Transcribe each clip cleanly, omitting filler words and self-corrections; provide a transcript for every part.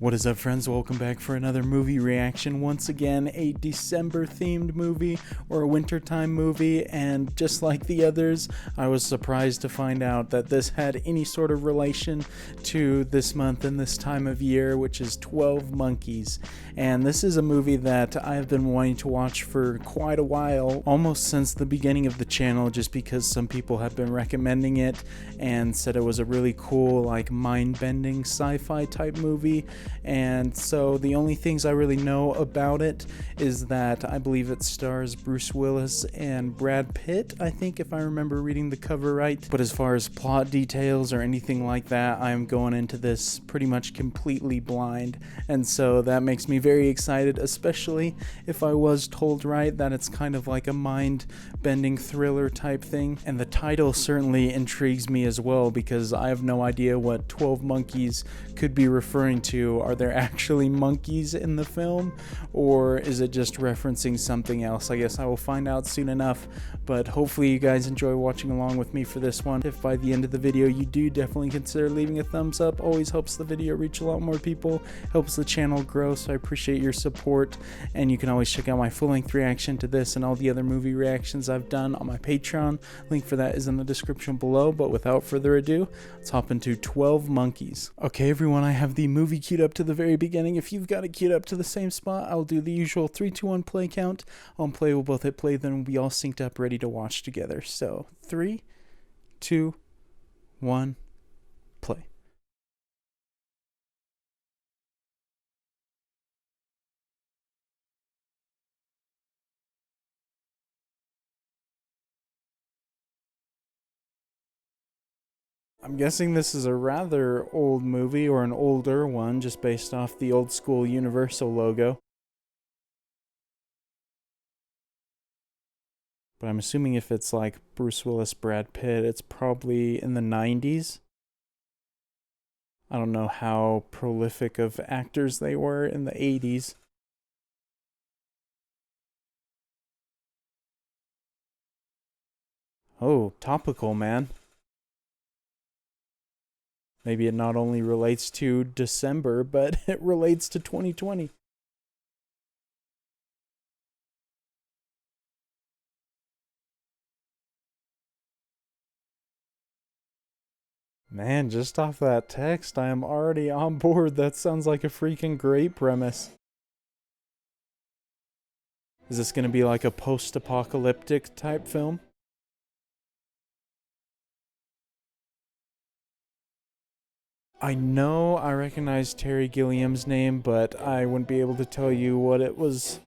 What is up, friends? Welcome back for another movie reaction. Once again, a December themed movie or a wintertime movie, and just like the others, I was surprised to find out that this had any sort of relation to this month and this time of year, which is 12 Monkeys. And this is a movie that I have been wanting to watch for quite a while, almost since the beginning of the channel, just because some people have been recommending it and said it was a really cool, like, mind-bending sci-fi type movie. And so the only things I really know about it is that I believe it stars Bruce Willis and Brad Pitt, I think, if I remember reading the cover right. But as far as plot details or anything like that, I'm going into this pretty much completely blind. And so that makes me very excited, especially if I was told right that it's kind of like a mind-bending thriller type thing. And the title certainly intrigues me as well, because I have no idea what 12 Monkeys could be referring to. Are there actually monkeys in the film, or is it just referencing something else? I guess I will find out soon enough, but hopefully you guys enjoy watching along with me for this one. If by the end of the video you do, definitely consider leaving a thumbs up. Always helps the video reach a lot more people, helps the channel grow, so I appreciate your support. And you can always check out my full-length reaction to this and all the other movie reactions I've done on my Patreon. Link for that is in the description below, but without further ado, let's hop into 12 Monkeys. Okay, everyone, I have the movie queued up to the very beginning. If you've got it queued up to the same spot, I'll do the usual 3, 2, 1 play count. On play, we'll both hit play, then we'll be all synced up, ready to watch together. So 3, 2, 1, play. I'm guessing this is a rather old movie, or an older one, just based off the old school Universal logo. But I'm assuming if it's like Bruce Willis, Brad Pitt, it's probably in the 90s. I don't know how prolific of actors they were in the 80s. Oh, topical, man. Maybe it not only relates to December, but it relates to 2020. Man, just off that text, I am already on board. That sounds like a freaking great premise. Is this going to be like a post-apocalyptic type film? I know I recognize Terry Gilliam's name, but I wouldn't be able to tell you what it was,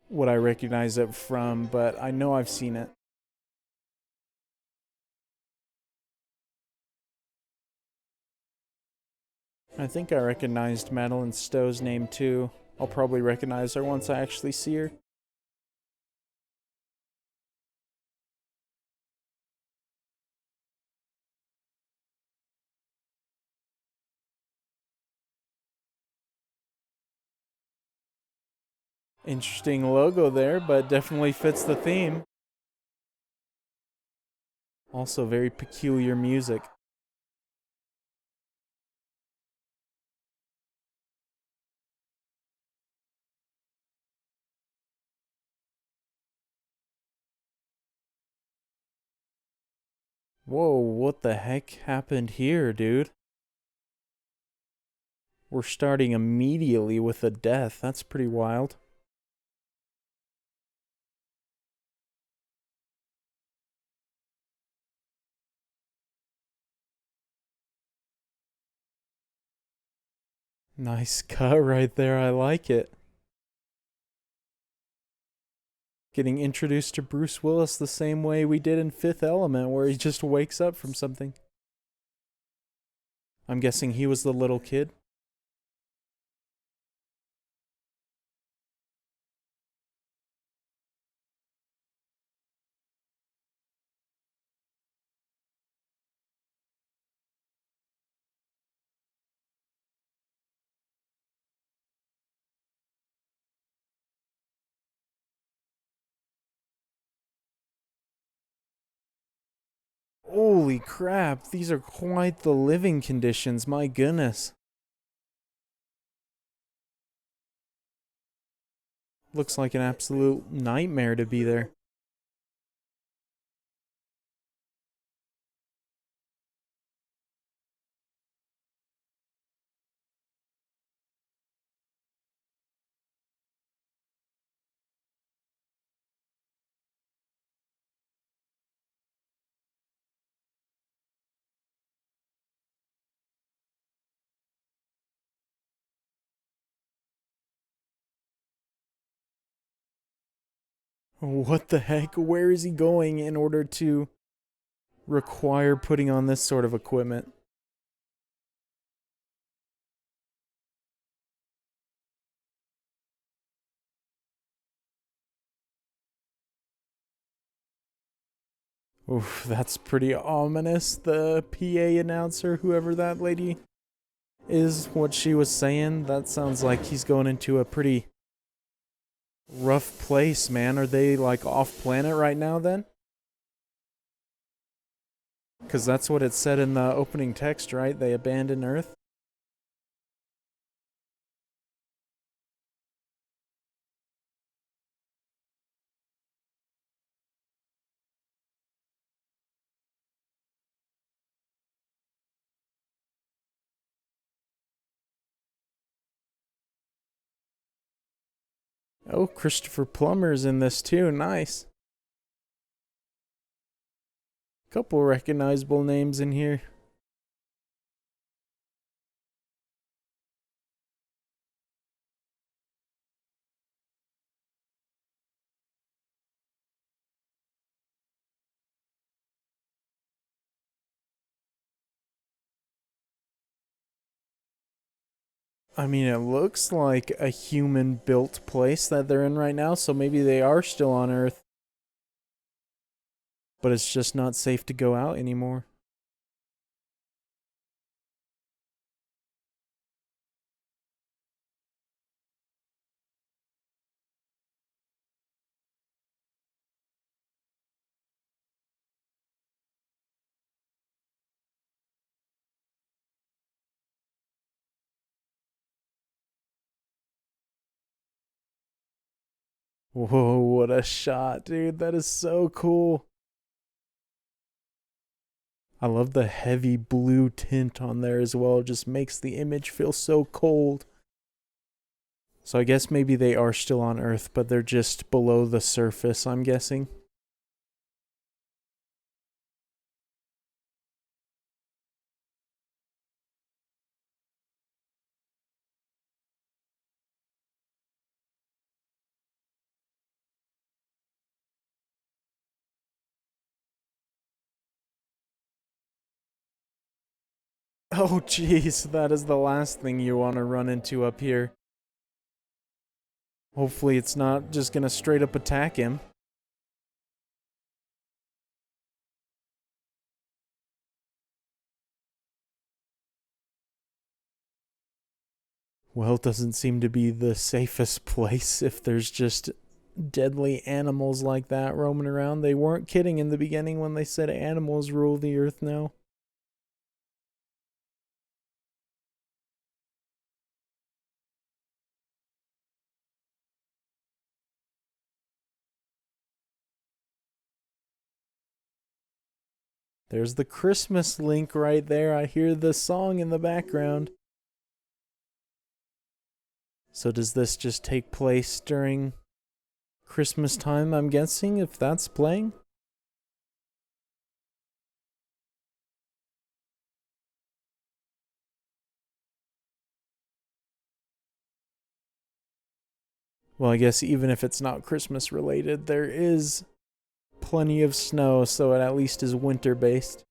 what I recognize it from, but I know I've seen it. I think I recognized Madeline Stowe's name too. I'll probably recognize her once I actually see her. Interesting logo there, but definitely fits the theme. Also very peculiar music. Whoa, what the heck happened here, dude? We're starting immediately with a death. That's pretty wild. Nice cut right there. I like it. Getting introduced to Bruce Willis the same way we did in Fifth Element, where he just wakes up from something. I'm guessing he was the little kid. Holy crap, these are quite the living conditions, my goodness. Looks like an absolute nightmare to be there. What the heck? Where is he going in order to require putting on this sort of equipment? Oof, that's pretty ominous. The PA announcer, whoever that lady is, what she was saying, that sounds like he's going into a pretty rough place, man. Are they like off planet right now then? Because that's what it said in the opening text, right? They abandoned Earth. Oh, Christopher Plummer's in this too. Nice. Couple recognizable names in here. I mean, it looks like a human built place that they're in right now, so maybe they are still on Earth. But it's just not safe to go out anymore. Whoa, what a shot, dude. That is so cool. I love the heavy blue tint on there as well. It just makes the image feel so cold. So I guess maybe they are still on Earth, but they're just below the surface, I'm guessing. Oh, jeez, that is the last thing you want to run into up here. Hopefully, it's not just gonna straight up attack him. Well, it doesn't seem to be the safest place if there's just deadly animals like that roaming around. They weren't kidding in the beginning when they said animals rule the earth now. There's the Christmas link right there. I hear the song in the background. So does this just take place during Christmas time, I'm guessing, if that's playing? Well, I guess even if it's not Christmas related, there is plenty of snow, so it at least is winter based.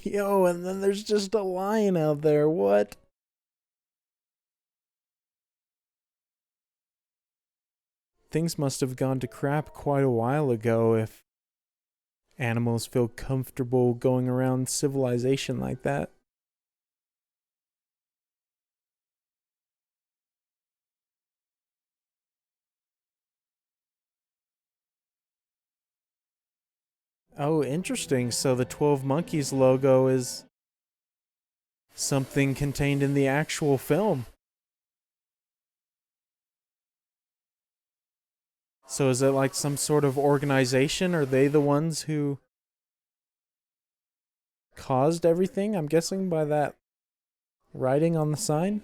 Yo, and then there's just a lion out there. What? Things must have gone to crap quite a while ago if animals feel comfortable going around civilization like that. Oh, interesting. So the 12 Monkeys logo is something contained in the actual film. So is it like some sort of organization? Are they the ones who caused everything? I'm guessing by that writing on the sign?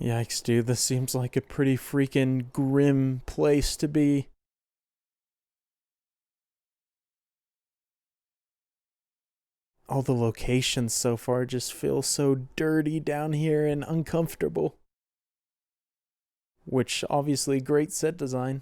Yikes, dude. This seems like a pretty freaking grim place to be. All the locations so far just feel so dirty down here and uncomfortable. Which, obviously, great set design.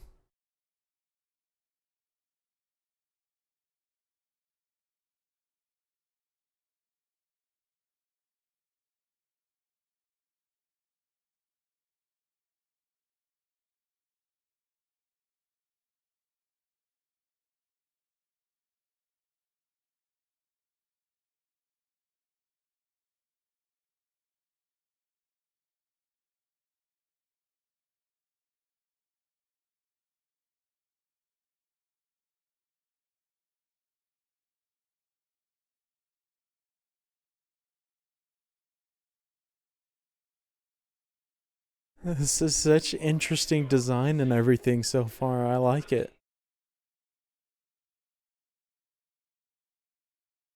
This is such interesting design and everything so far. I like it.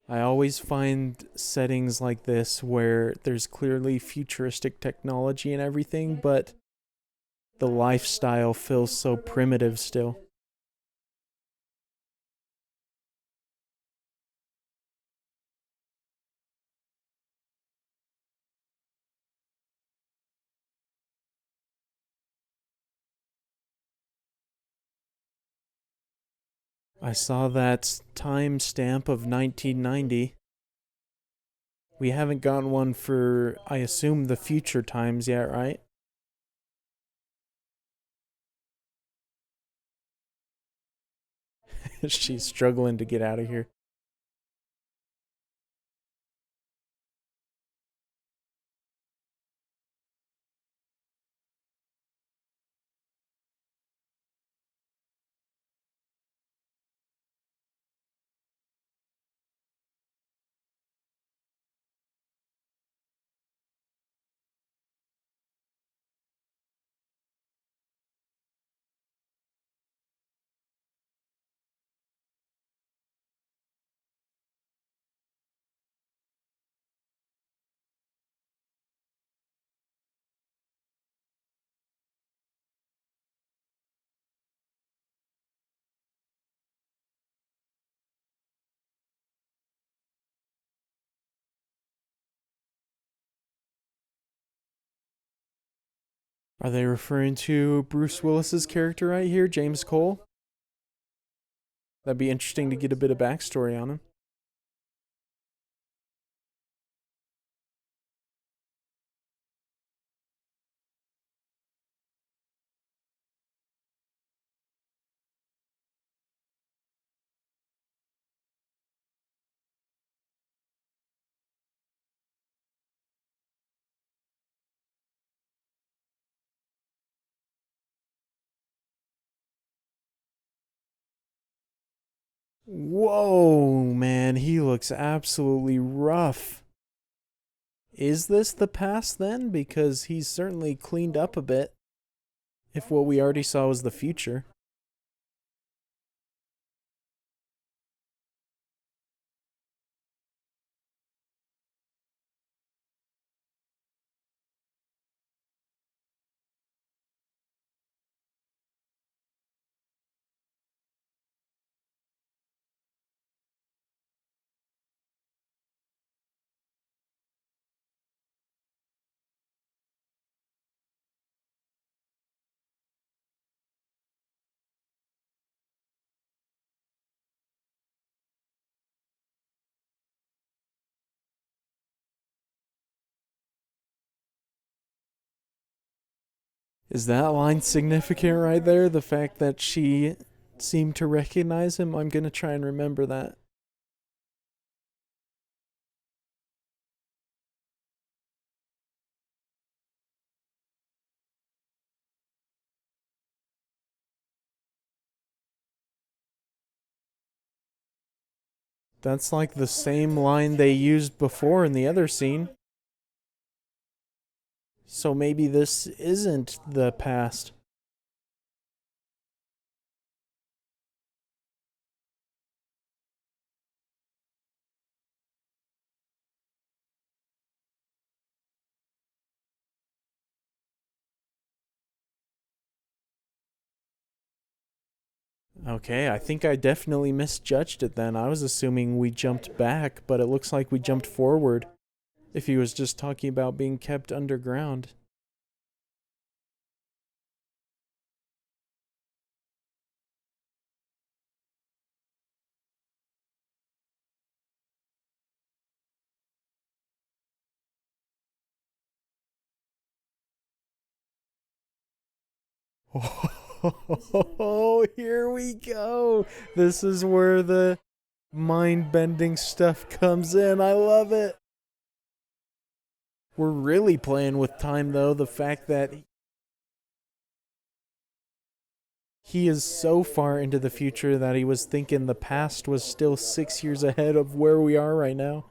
I always find settings like this where there's clearly futuristic technology and everything, but the lifestyle feels so primitive still. I saw that timestamp of 1990. We haven't gotten one for, I assume, the future times yet, right? She's struggling to get out of here. Are they referring to Bruce Willis's character right here, James Cole? That'd be interesting to get a bit of backstory on him. Whoa, man, he looks absolutely rough. Is this the past then? Because he's certainly cleaned up a bit. If what we already saw was the future. Is that line significant right there? The fact that she seemed to recognize him? I'm gonna try and remember that. That's like the same line they used before in the other scene. So maybe this isn't the past. Okay, I think I definitely misjudged it then. I was assuming we jumped back, but it looks like we jumped forward. If he was just talking about being kept underground. Oh, here we go. This is where the mind bending stuff comes in. I love it. We're really playing with time, though. The fact that he is so far into the future that he was thinking the past was still 6 years ahead of where we are right now.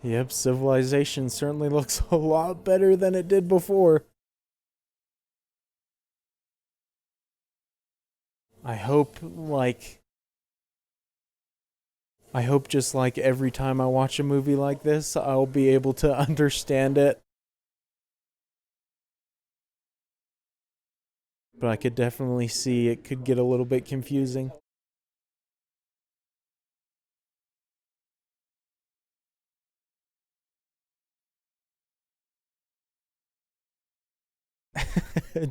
Yep, civilization certainly looks a lot better than it did before. I hope, like, I hope just like every time I watch a movie like this, I'll be able to understand it. But I could definitely see it could get a little bit confusing.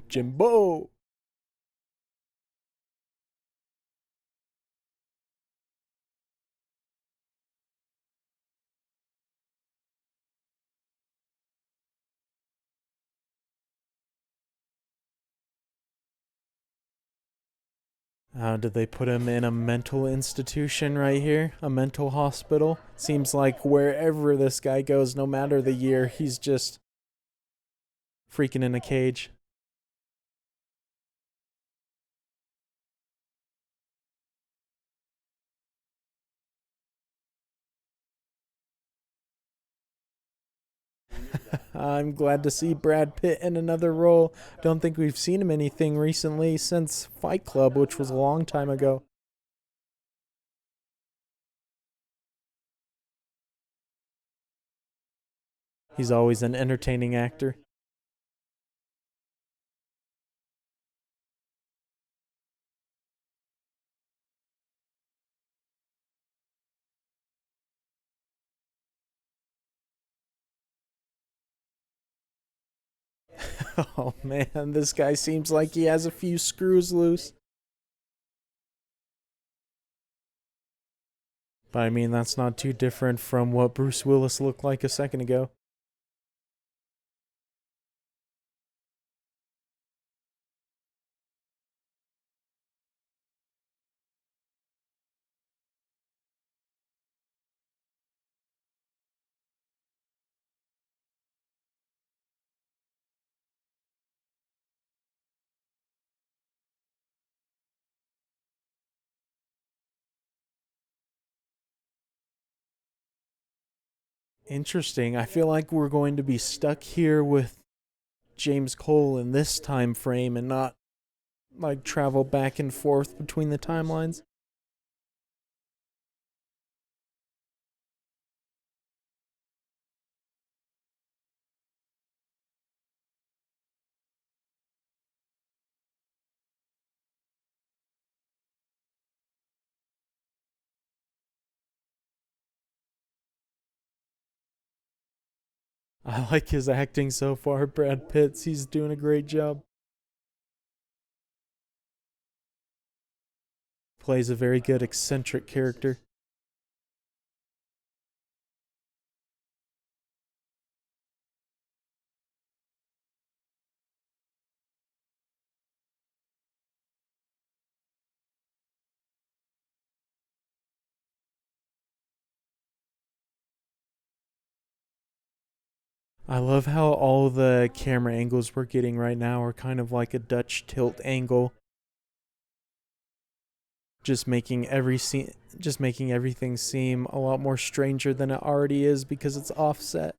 Jimbo! Did they put him in a mental institution right here? A mental hospital? Seems like wherever this guy goes, no matter the year, he's just freaking in a cage. I'm glad to see Brad Pitt in another role. Don't think we've seen him anything recently since Fight Club, which was a long time ago. He's always an entertaining actor. Oh man, this guy seems like he has a few screws loose. But I mean, that's not too different from what Bruce Willis looked like a second ago. Interesting. I feel like we're going to be stuck here with James Cole in this time frame and not like travel back and forth between the timelines. I like his acting so far. Brad Pitt's, he's doing a great job. Plays a very good eccentric character. I love how all the camera angles we're getting right now are kind of like a Dutch tilt angle, just making everything seem a lot more stranger than it already is because it's offset.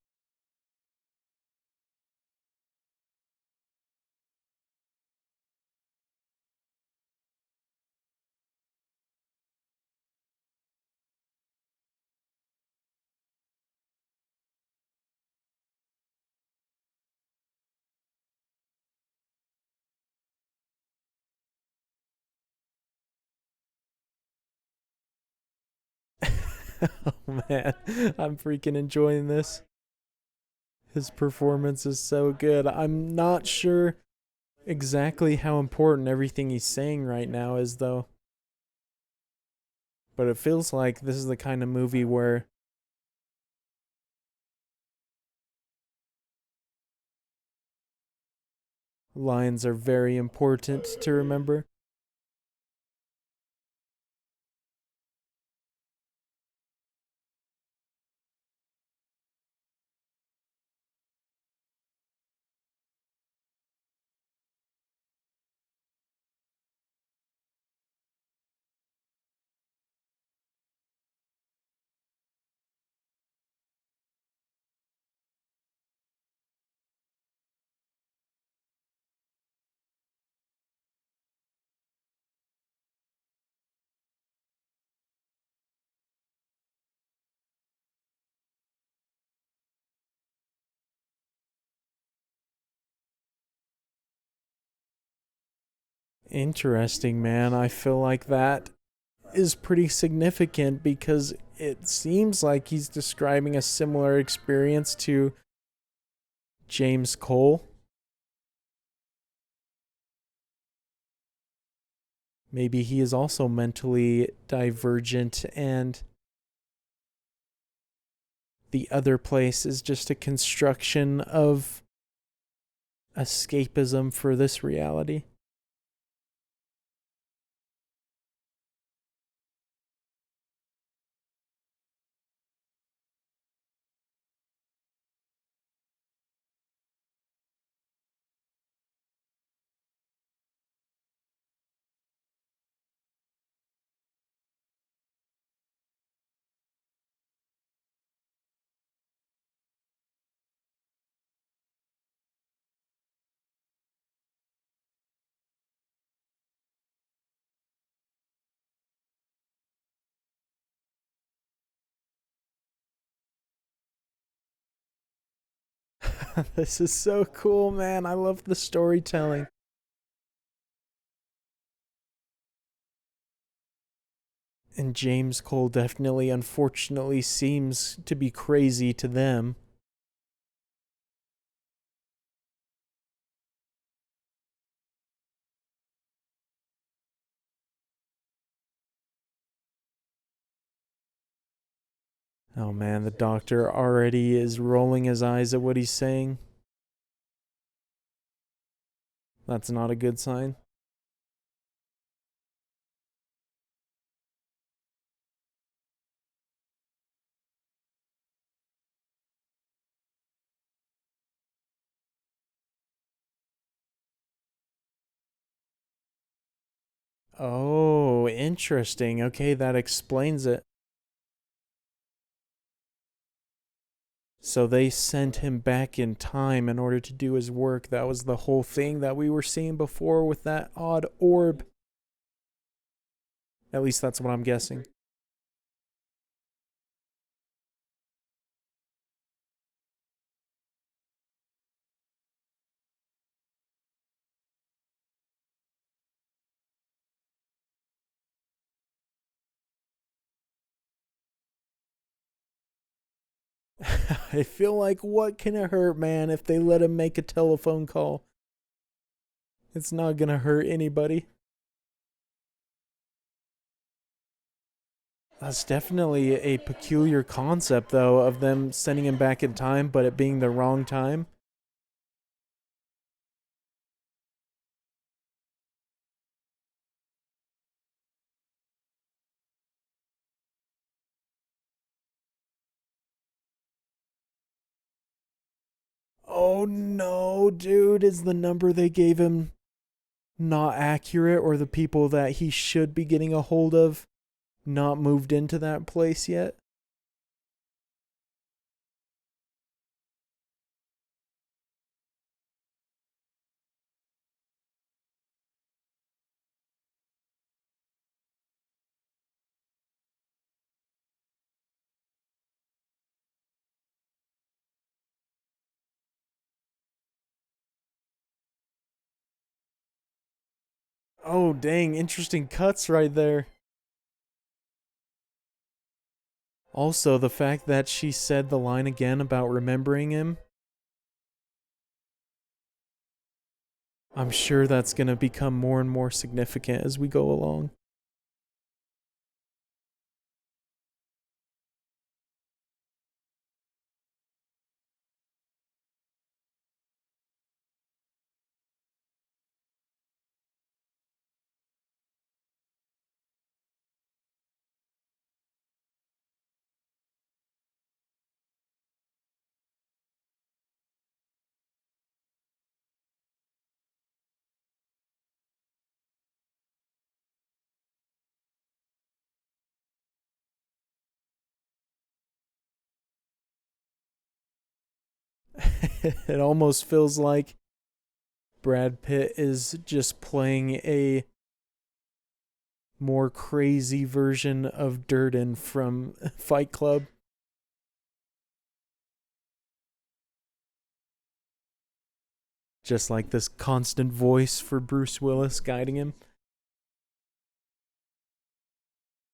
Oh man, I'm freaking enjoying this. His performance is so good. I'm not sure exactly how important everything he's saying right now is, though. But it feels like this is the kind of movie where lines are very important to remember. Interesting, man. I feel like that is pretty significant because it seems like he's describing a similar experience to James Cole. Maybe he is also mentally divergent, and the other place is just a construction of escapism for this reality. This is so cool, man. I love the storytelling. And James Cole definitely, unfortunately, seems to be crazy to them. Oh man, the doctor already is rolling his eyes at what he's saying. That's not a good sign. Oh, interesting. Okay, that explains it. So they sent him back in time in order to do his work. That was the whole thing that we were seeing before with that odd orb. At least that's what I'm guessing. I feel like what can it hurt, man, if they let him make a telephone call? It's not gonna hurt anybody. That's definitely a peculiar concept, though, of them sending him back in time, but it being the wrong time. Oh no, dude, is the number they gave him not accurate, or the people that he should be getting a hold of not moved into that place yet? Oh, dang, interesting cuts right there. Also, the fact that she said the line again about remembering him, I'm sure that's going to become more and more significant as we go along. It almost feels like Brad Pitt is just playing a more crazy version of Durden from Fight Club. Just like this constant voice for Bruce Willis guiding him.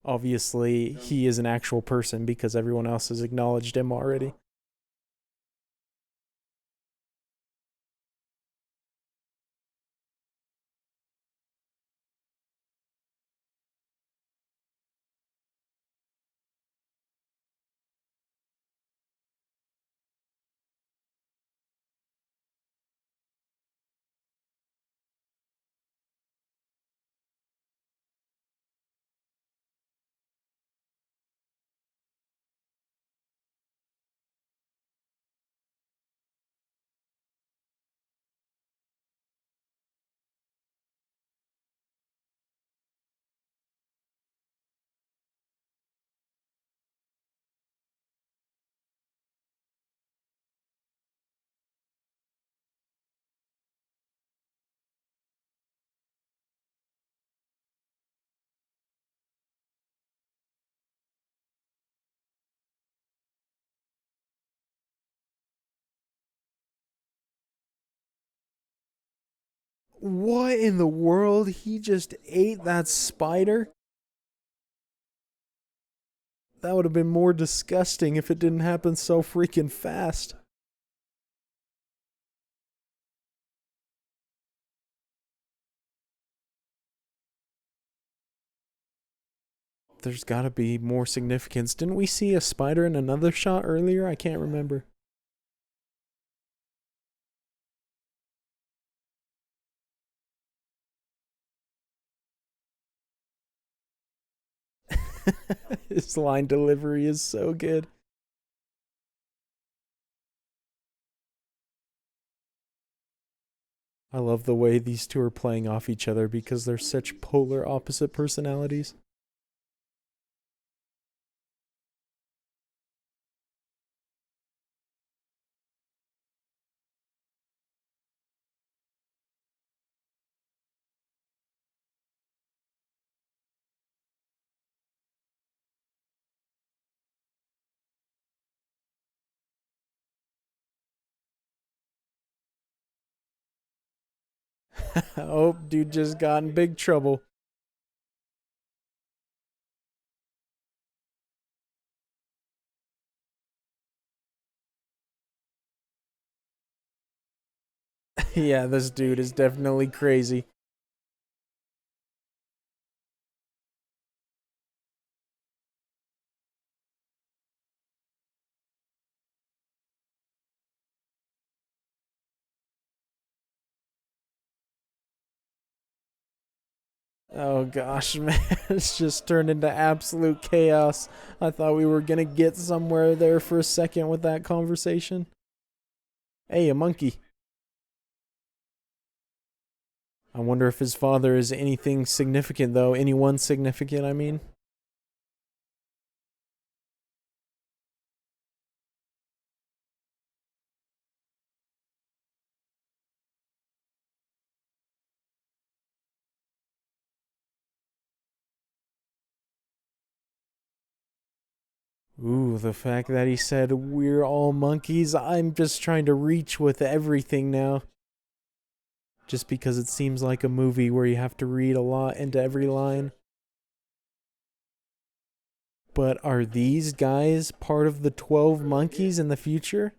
Obviously, he is an actual person because everyone else has acknowledged him already. What in the world? He just ate that spider? That would have been more disgusting if it didn't happen so freaking fast. There's gotta be more significance. Didn't we see a spider in another shot earlier? I can't remember. His line delivery is so good. I love the way these two are playing off each other because they're such polar opposite personalities. Oh, dude just got in big trouble. Yeah, this dude is definitely crazy. Oh gosh, man, it's just turned into absolute chaos. I thought we were gonna get somewhere there for a second with that conversation. Hey, a monkey. I wonder if his father is anything significant, though. Anyone significant, I mean. Ooh, the fact that he said we're all monkeys, I'm just trying to reach with everything now. Just because it seems like a movie where you have to read a lot into every line. But are these guys part of the 12 monkeys in the future?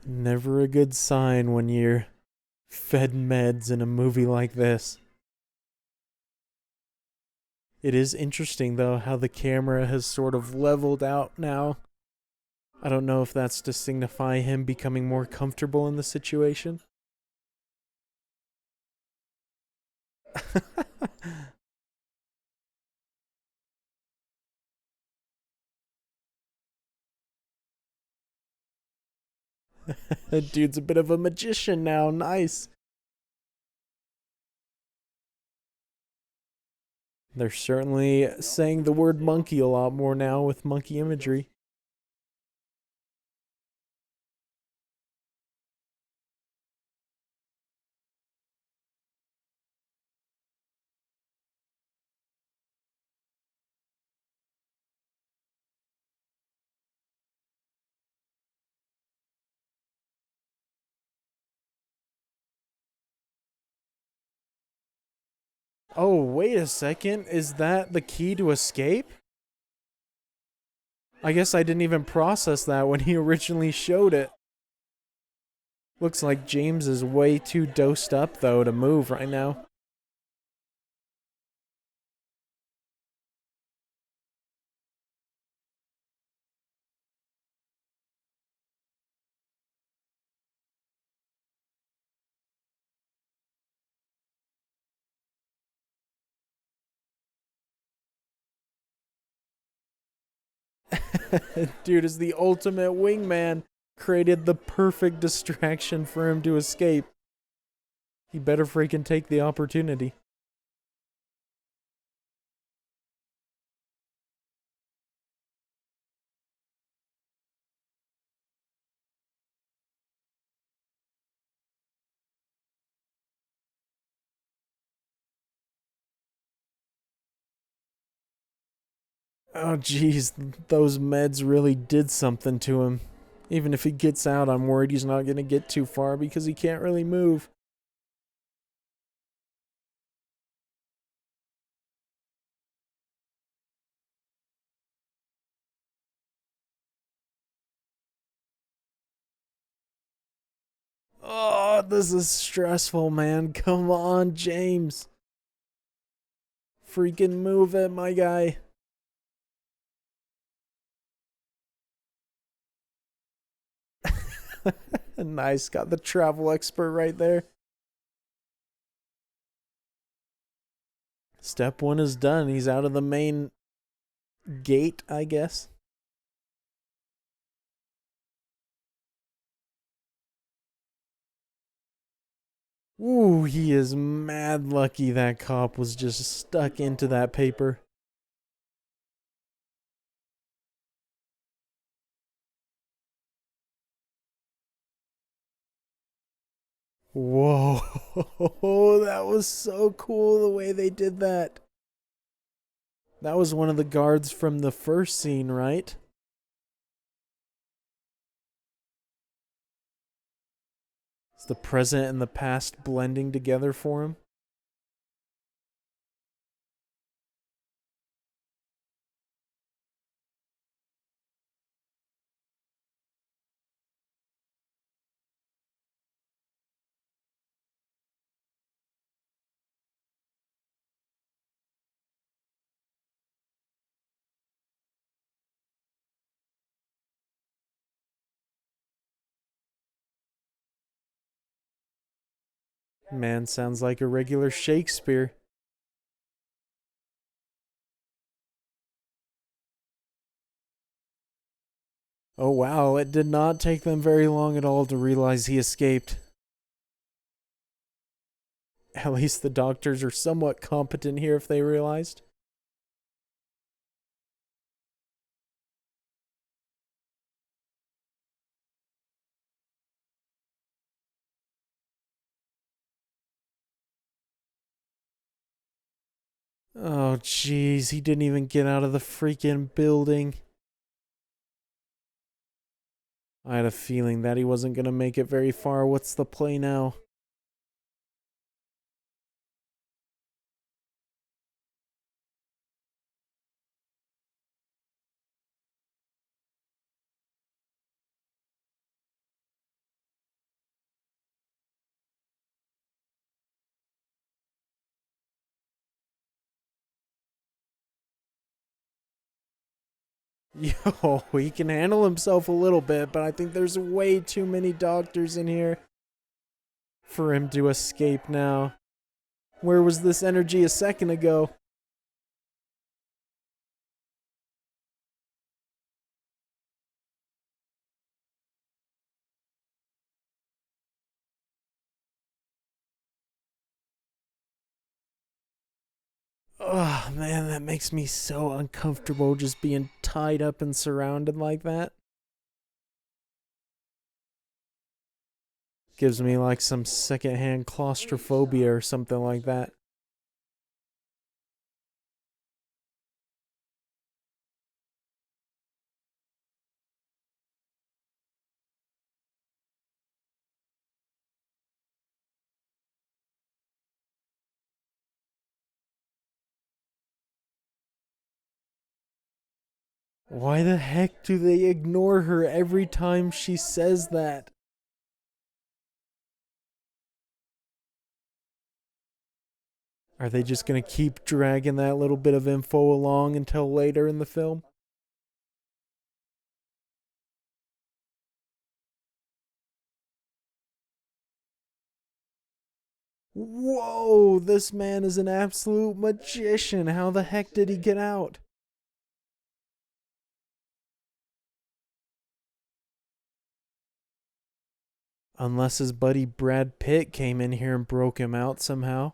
Never a good sign when you're fed meds in a movie like this. It is interesting, though, how the camera has sort of leveled out now. I don't know if that's to signify him becoming more comfortable in the situation. That dude's a bit of a magician now. Nice. They're certainly saying the word monkey a lot more now with monkey imagery. Oh, wait a second. Is that the key to escape? I guess I didn't even process that when he originally showed it. Looks like James is way too dosed up, though, to move right now. Dude is the ultimate wingman. Created the perfect distraction for him to escape. He better freaking take the opportunity. Oh, jeez, those meds really did something to him. Even if he gets out, I'm worried he's not going to get too far because he can't really move. Oh, this is stressful, man. Come on, James. Freaking move it, my guy. Nice, got the travel expert right there. Step one is done. He's out of the main gate, I guess. Ooh, he is mad lucky that cop was just stuck into that paper. Whoa, that was so cool the way they did that. That was one of the guards from the first scene, right? It's the present and the past blending together for him. Man, sounds like a regular Shakespeare. Oh wow, it did not take them very long at all to realize he escaped. At least the doctors are somewhat competent here if they realized. Oh jeez, he didn't even get out of the freaking building. I had a feeling that he wasn't gonna make it very far. What's the play now? Yo, he can handle himself a little bit, but I think there's way too many doctors in here for him to escape now. Where was this energy a second ago? Oh man, that makes me so uncomfortable just being tied up and surrounded like that. Gives me like some secondhand claustrophobia or something like that. Why the heck do they ignore her every time she says that? Are they just gonna keep dragging that little bit of info along until later in the film? Whoa, this man is an absolute magician. How the heck did he get out? Unless his buddy Brad Pitt came in here and broke him out somehow.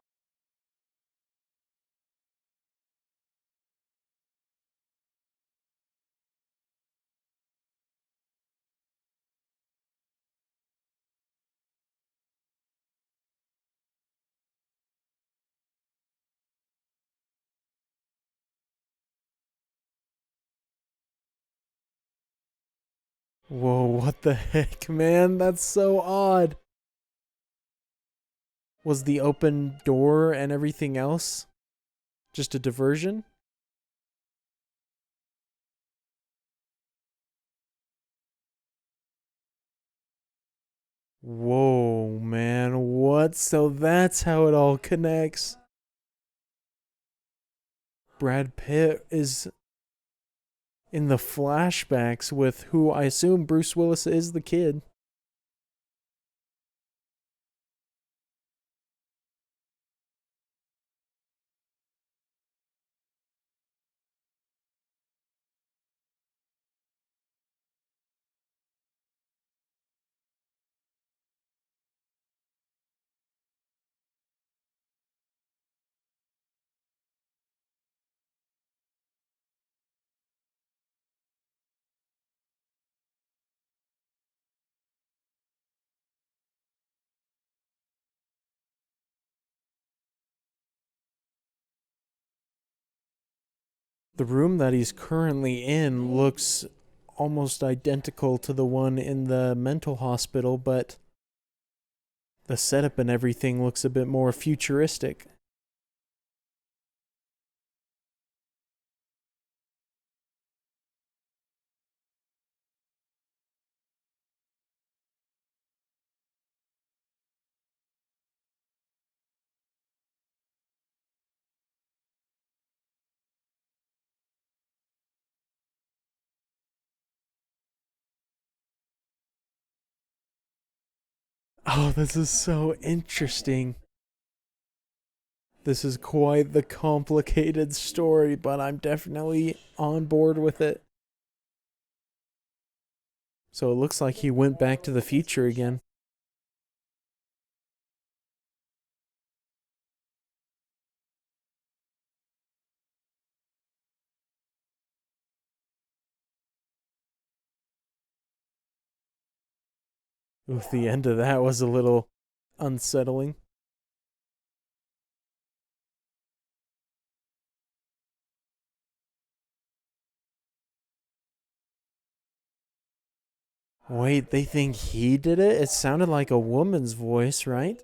Whoa, what the heck, man? That's so odd. Was the open door and everything else just a diversion? Whoa, man, what? So that's how it all connects. Brad Pitt is in the flashbacks with who I assume Bruce Willis is the kid. The room that he's currently in looks almost identical to the one in the mental hospital, but the setup and everything looks a bit more futuristic. Oh, this is so interesting. This is quite the complicated story, but I'm definitely on board with it. So it looks like he went back to the future again. Oof, the end of that was a little unsettling. Wait, they think he did it? It sounded like a woman's voice, right?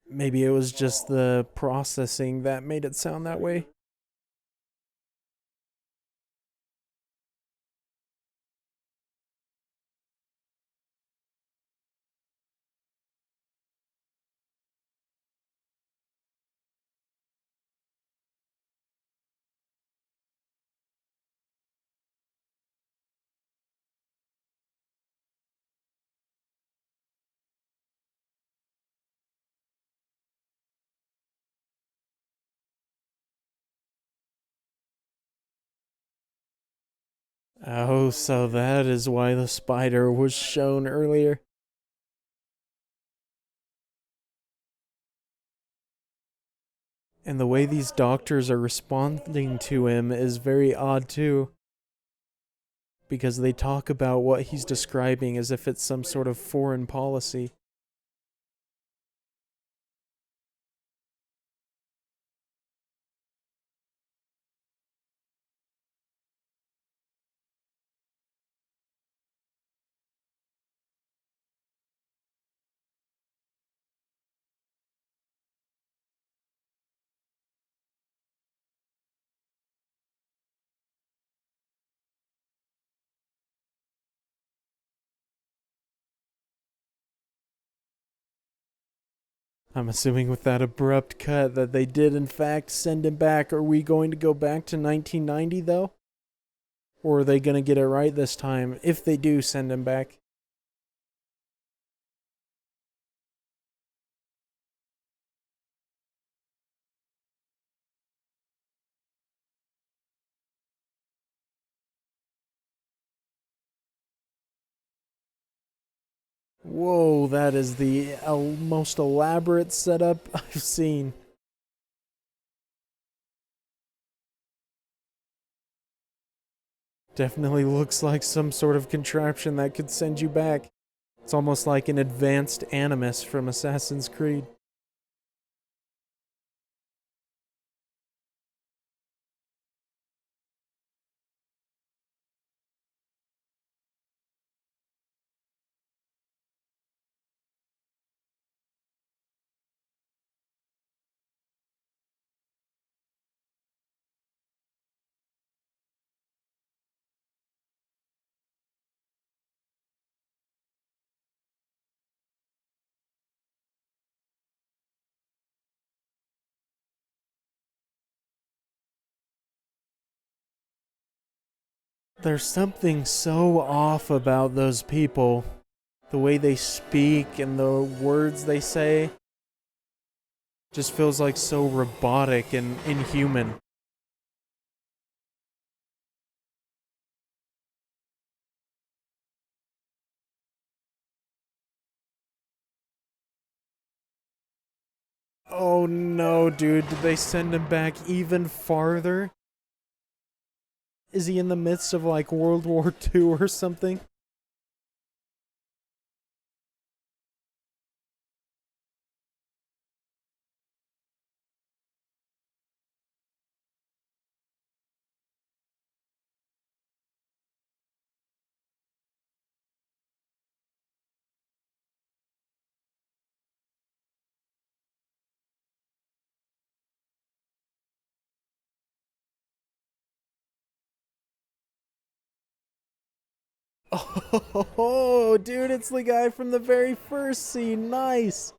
Maybe it was just the processing that made it sound that way. Oh, so that is why the spider was shown earlier. And the way these doctors are responding to him is very odd too, because they talk about what he's describing as if it's some sort of foreign policy. I'm assuming with that abrupt cut that they did in fact send him back. Are we going to go back to 1990 though? Or are they going to get it right this time if they do send him back? Whoa, that is the most elaborate setup I've seen. Definitely looks like some sort of contraption that could send you back. It's almost like an advanced Animus from Assassin's Creed. There's something so off about those people. The way they speak and the words they say just feels like so robotic and inhuman. Oh no, dude, did they send him back even farther? Is he in the midst of like World War II or something? Oh, dude, it's the guy from the very first scene. Nice.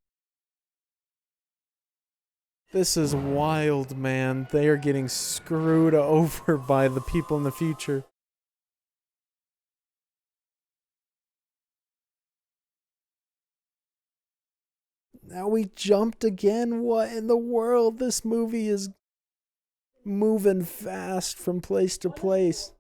This is wild, man. They are getting screwed over by the people in the future. Now we jumped again. What in the world? This movie is moving fast from place to place.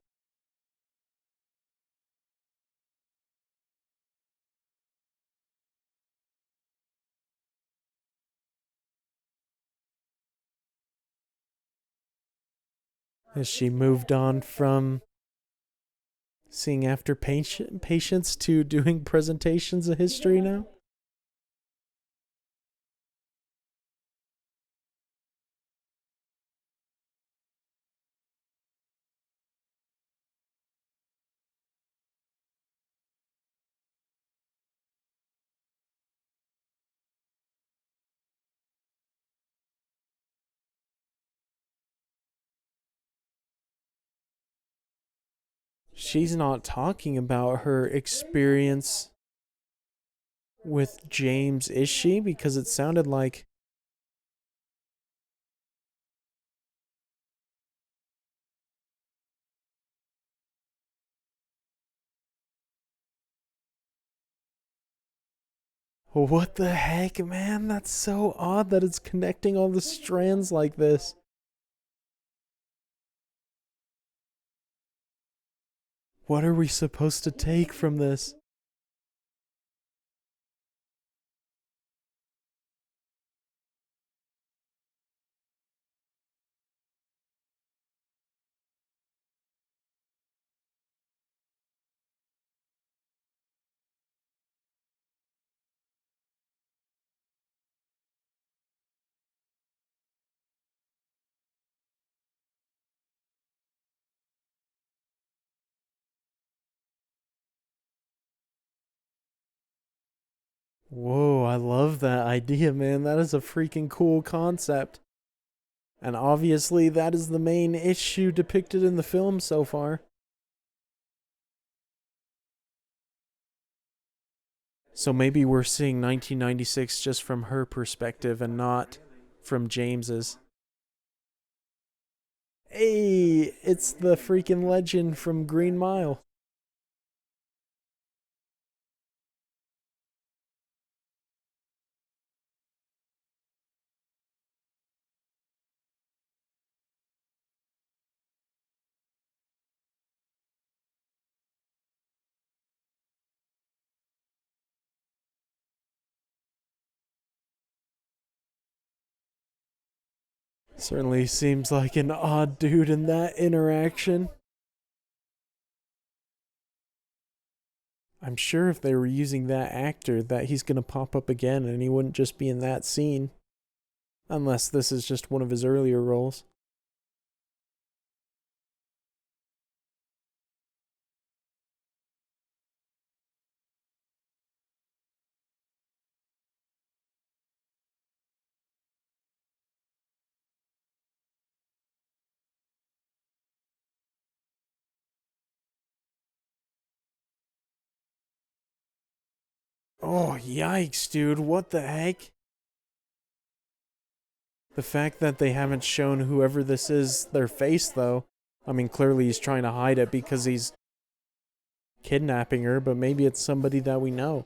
Has she moved on from seeing after patients to doing presentations of history now? She's not talking about her experience with James, is she? Because it sounded like. What the heck, man? That's so odd that it's connecting all the strands like this. What are we supposed to take from this? Whoa, I love that idea, man. That is a freaking cool concept. And obviously, that is the main issue depicted in the film so far. So maybe we're seeing 1996 just from her perspective and not from James's. Hey, it's the freaking legend from Green Mile. Certainly seems like an odd dude in that interaction. I'm sure if they were using that actor that he's going to pop up again and he wouldn't just be in that scene. Unless this is just one of his earlier roles. Oh, yikes, dude. What the heck? The fact that they haven't shown whoever this is their face, though. I mean, clearly he's trying to hide it because he's kidnapping her, but maybe it's somebody that we know.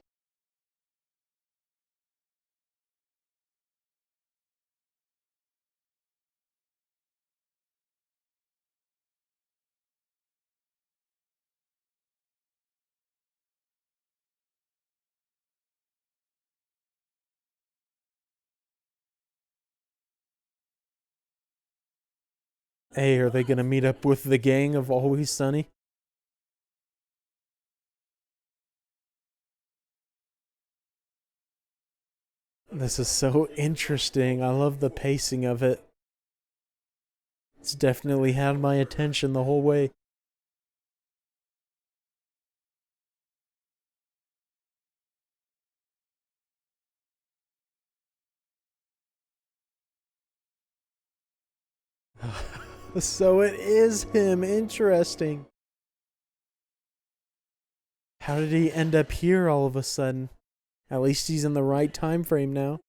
Hey, are they gonna meet up with the gang of Always Sunny? This is so interesting. I love the pacing of it. It's definitely had my attention the whole way. So it is him. Interesting. How did he end up here all of a sudden? At least he's in the right time frame now.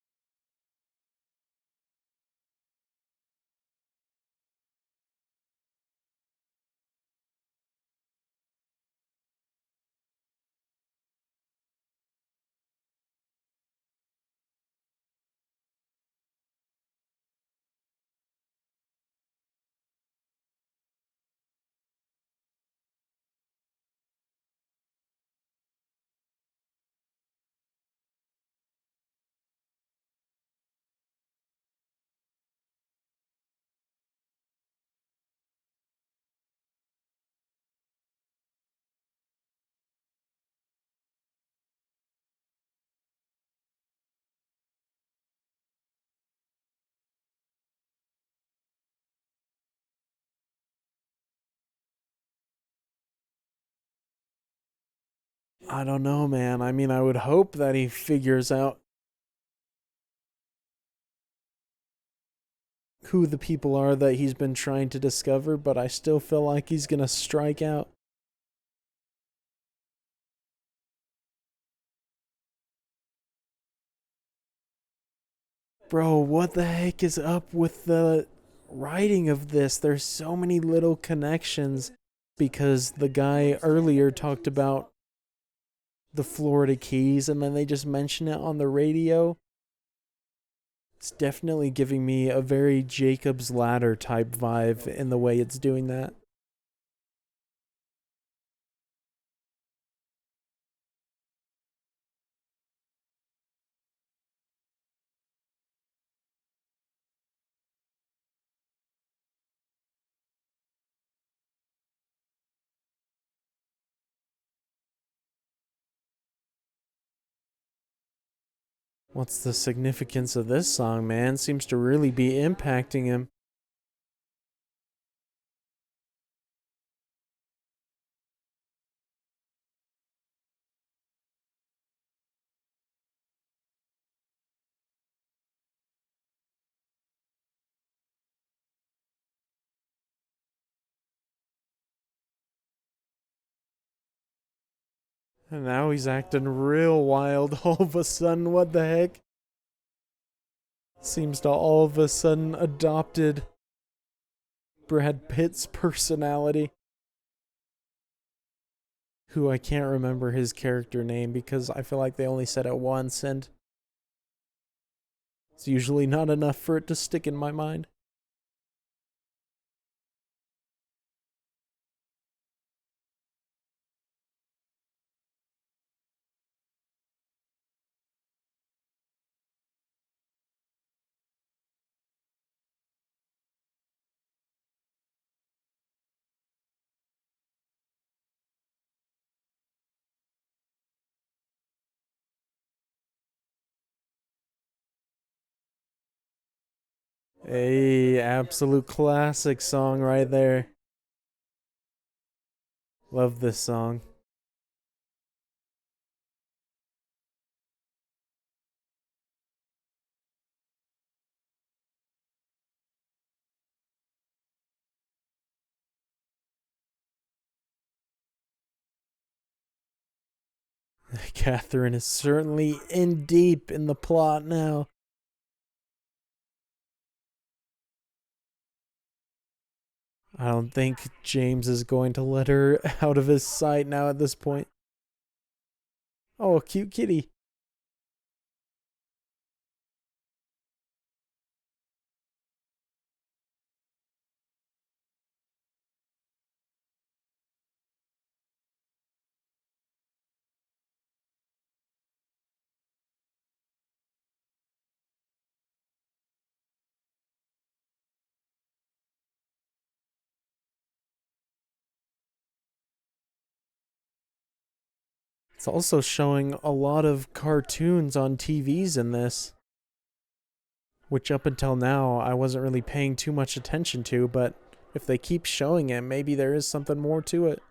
I don't know, man. I mean, I would hope that he figures out who the people are that he's been trying to discover, but I still feel like he's gonna strike out. Bro, what the heck is up with the writing of this? There's so many little connections because the guy earlier talked about the Florida Keys and then they just mention it on the radio. It's definitely giving me a very Jacob's Ladder type vibe in the way it's doing that. What's the significance of this song, man? Seems to really be impacting him. And now he's acting real wild all of a sudden. What the heck? Seems to all of a sudden adopted Brad Pitt's personality. Who I can't remember his character name because I feel like they only said it once and it's usually not enough for it to stick in my mind. A absolute classic song right there. Love this song. Catherine is certainly in deep in the plot now. I don't think James is going to let her out of his sight now at this point. Oh, cute kitty. It's also showing a lot of cartoons on TVs in this, which up until now I wasn't really paying too much attention to, but if they keep showing it, maybe there is something more to it.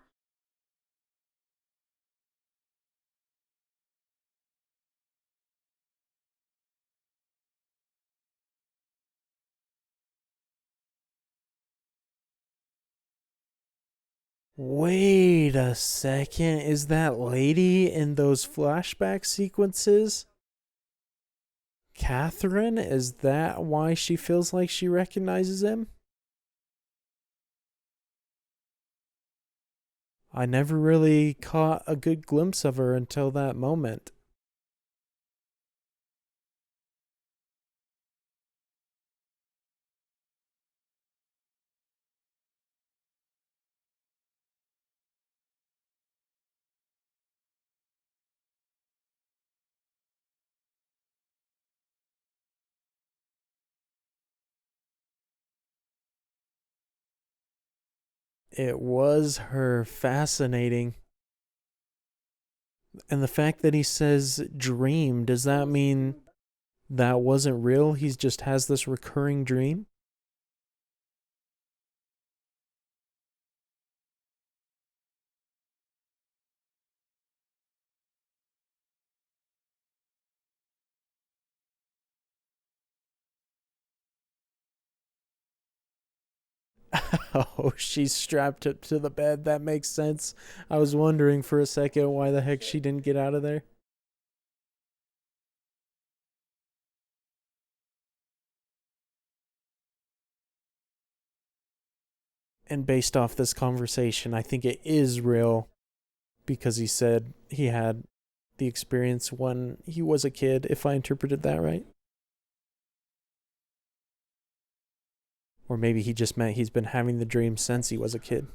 Wait a second. Is that lady in those flashback sequences Catherine? Is that why she feels like she recognizes him? I never really caught a good glimpse of her until that moment. It was her. Fascinating. And the fact that he says dream, does that mean that wasn't real? He just has this recurring dream? Oh, she's strapped up to the bed. That makes sense. I was wondering for a second why the heck she didn't get out of there. And based off this conversation, I think it is real because he said he had the experience when he was a kid, if I interpreted that right. Or maybe he just meant he's been having the dream since he was a kid.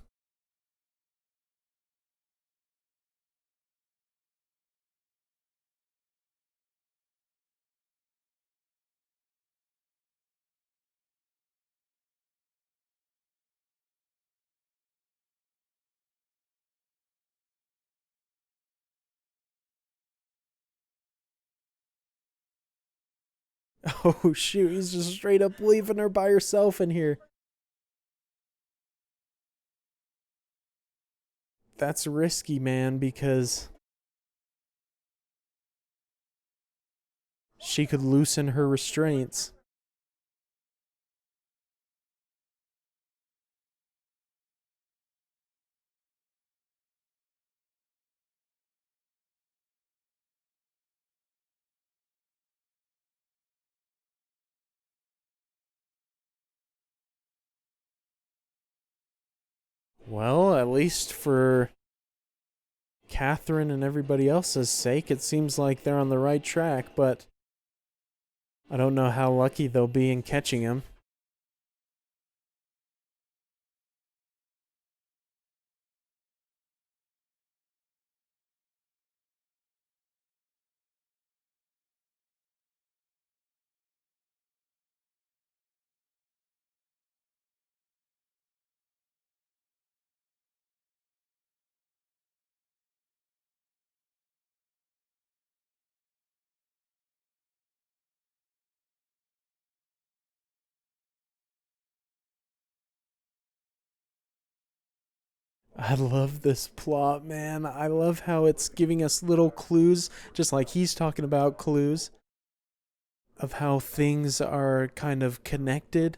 Oh, shoot, he's just straight up leaving her by herself in here. That's risky, man, because she could loosen her restraints. Well, at least for Catherine and everybody else's sake, it seems like they're on the right track, but I don't know how lucky they'll be in catching him. I love this plot, man. I love how it's giving us little clues, just like he's talking about clues of how things are kind of connected,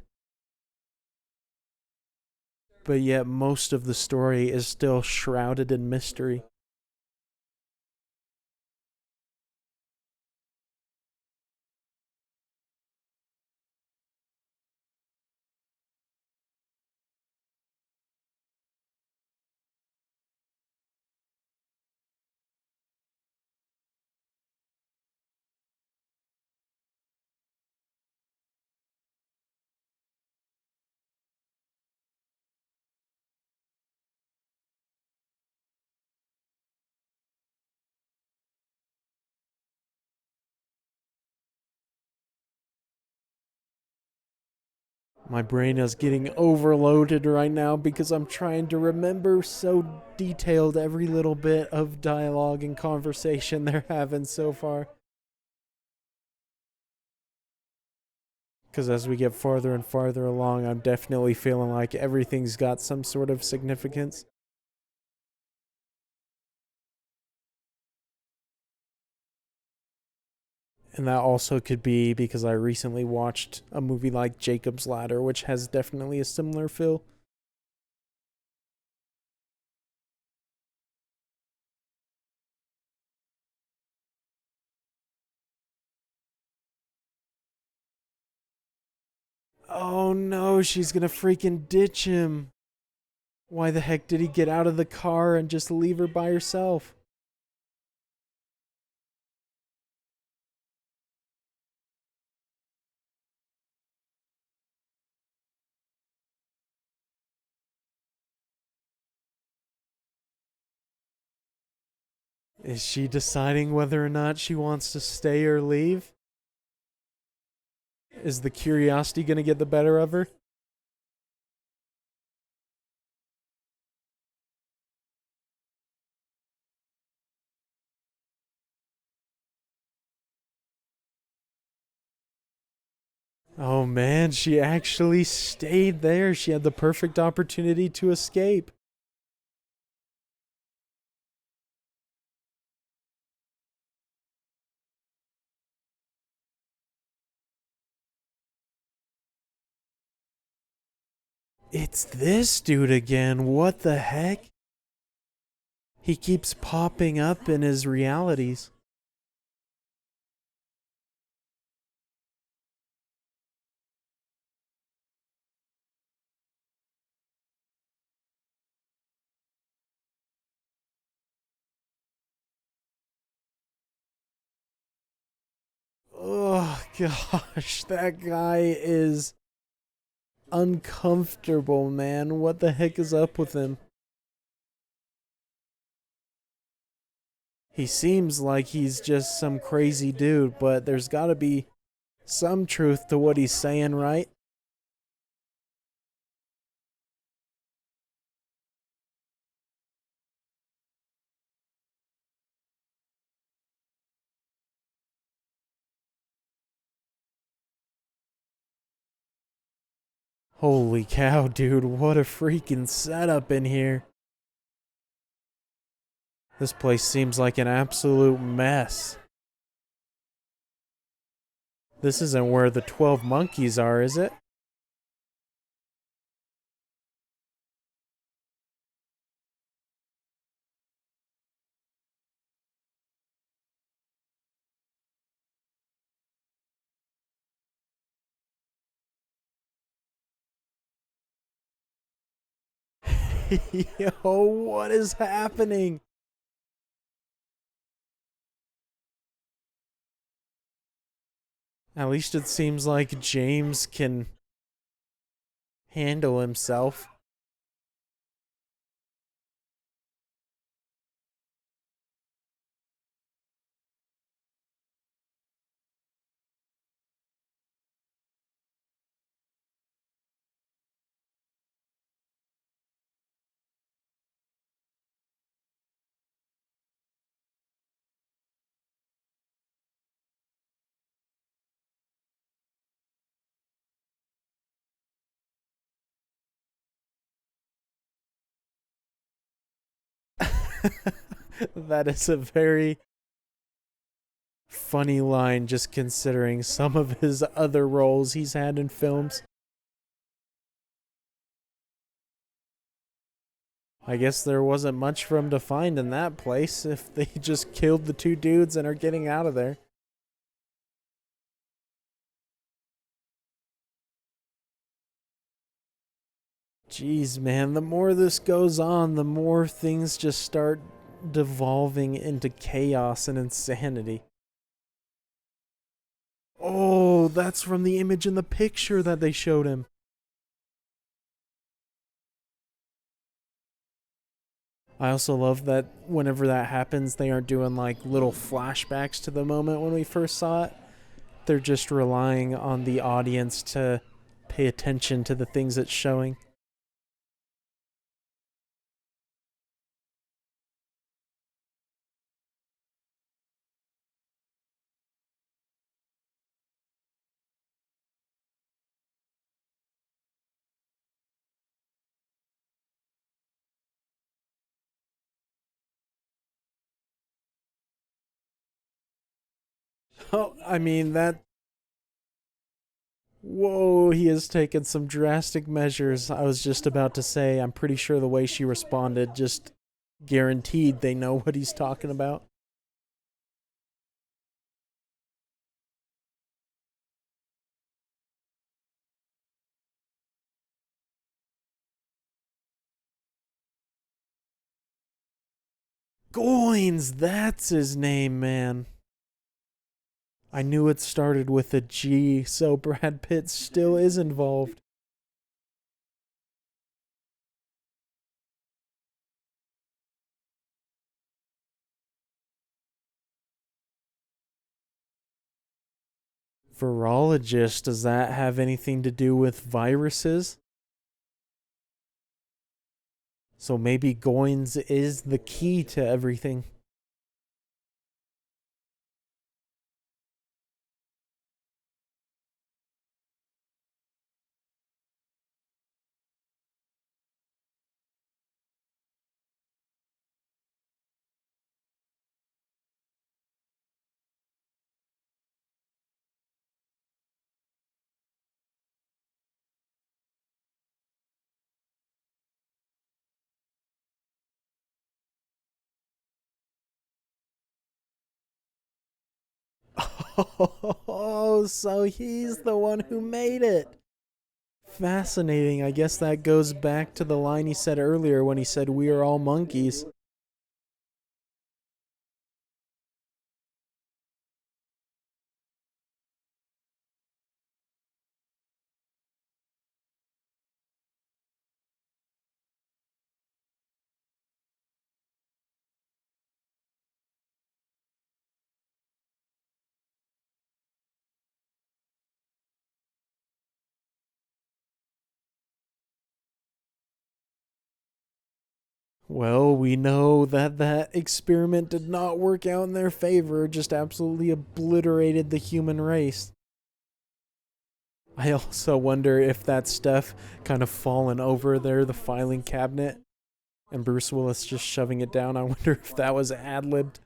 but yet most of the story is still shrouded in mystery. My brain is getting overloaded right now because I'm trying to remember so detailed every little bit of dialogue and conversation they're having so far. Because as we get farther and farther along, I'm definitely feeling like everything's got some sort of significance. And that also could be because I recently watched a movie like Jacob's Ladder, which has definitely a similar feel. Oh no, she's gonna freaking ditch him. Why the heck did he get out of the car and just leave her by herself? Is she deciding whether or not she wants to stay or leave? Is the curiosity gonna get the better of her? Oh man, she actually stayed there. She had the perfect opportunity to escape. It's this dude again. What the heck? He keeps popping up in his realities. Oh gosh, that guy is uncomfortable, man. What the heck is up with him? He seems like he's just some crazy dude, but there's gotta be some truth to what he's saying, right? Holy cow, dude, what a freaking setup in here. This place seems like an absolute mess. This isn't where the 12 monkeys are, is it? Yo, what is happening? At least it seems like James can handle himself. That is a very funny line, just considering some of his other roles he's had in films. I guess there wasn't much for him to find in that place if they just killed the two dudes and are getting out of there. Jeez, man, the more this goes on, the more things just start devolving into chaos and insanity. Oh, that's from the image in the picture that they showed him. I also love that whenever that happens, they aren't doing like little flashbacks to the moment when we first saw it. They're just relying on the audience to pay attention to the things it's showing. Oh, I mean, that. Whoa, he has taken some drastic measures. I was just about to say, I'm pretty sure the way she responded just guaranteed they know what he's talking about. Goins, that's his name, man. I knew it started with a G, so Brad Pitt still is involved. Virologist, does that have anything to do with viruses? So maybe Goins is the key to everything. Oh, so he's the one who made it. Fascinating. I guess that goes back to the line he said earlier when he said, "We are all monkeys." Well, we know that that experiment did not work out in their favor, just absolutely obliterated the human race. I also wonder if that stuff kind of fallen over there, the filing cabinet, and Bruce Willis just shoving it down. I wonder if that was ad libbed.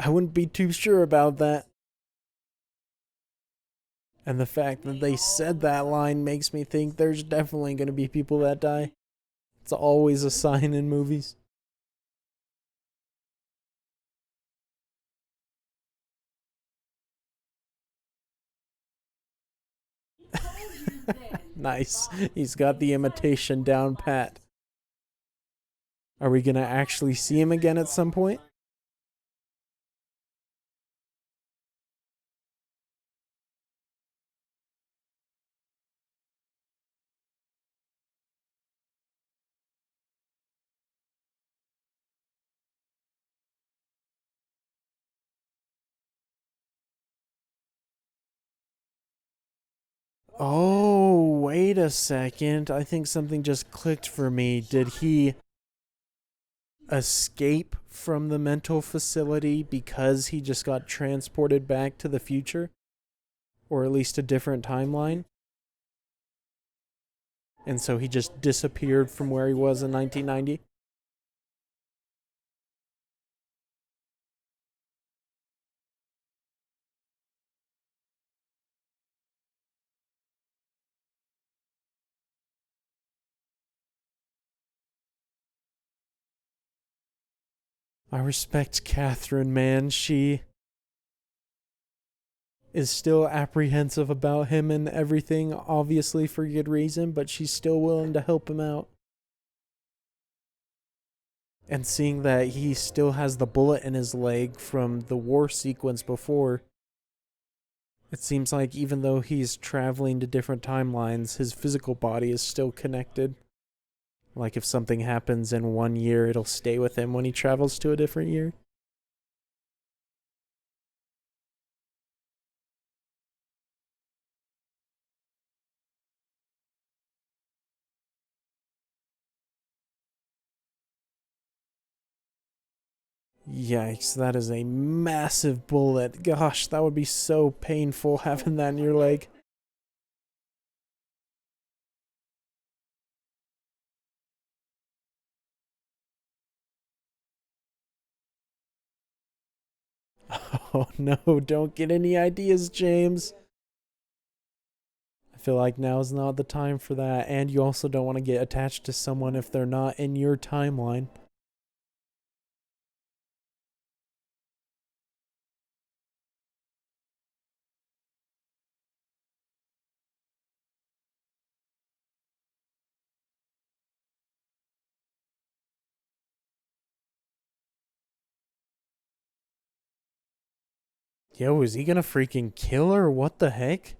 I wouldn't be too sure about that. And the fact that they said that line makes me think there's definitely going to be people that die. It's always a sign in movies. Nice. He's got the imitation down pat. Are we going to actually see him again at some point? Oh, wait a second. I think something just clicked for me. Did he escape from the mental facility because he just got transported back to the future? Or at least a different timeline? And so he just disappeared from where he was in 1990? I respect Catherine, man. She is still apprehensive about him and everything, obviously for good reason, but she's still willing to help him out. And seeing that he still has the bullet in his leg from the war sequence before, it seems like even though he's traveling to different timelines, his physical body is still connected. Like if something happens in 1 year, it'll stay with him when he travels to a different year. Yikes, that is a massive bullet. Gosh, that would be so painful having that in your leg. Oh no, don't get any ideas, James. I I feel like now's not the time for that, and you also don't want to get attached to someone if they're not in your timeline. Yo, is he gonna freaking kill her? What the heck?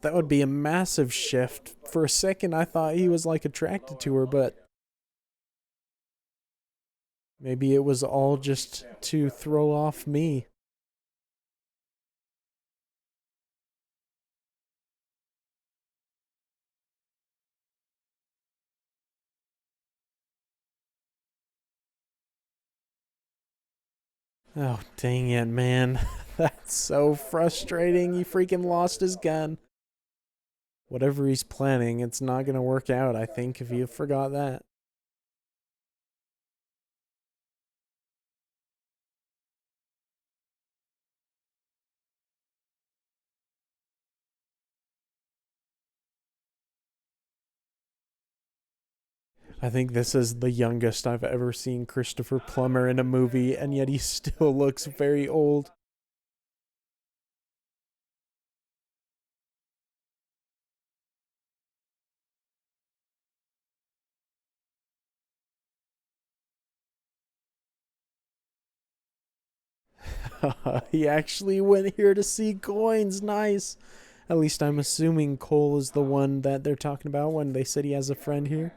That would be a massive shift. For a second, I thought he was like attracted to her, but maybe it was all just to throw off me. Oh, dang it, man. That's so frustrating. He freaking lost his gun. Whatever he's planning, it's not gonna work out, I think, if you forgot that. I think this is the youngest I've ever seen Christopher Plummer in a movie, and yet he still looks very old. He actually went here to see coins. Nice. At least I'm assuming Cole is the one that they're talking about when they said he has a friend here.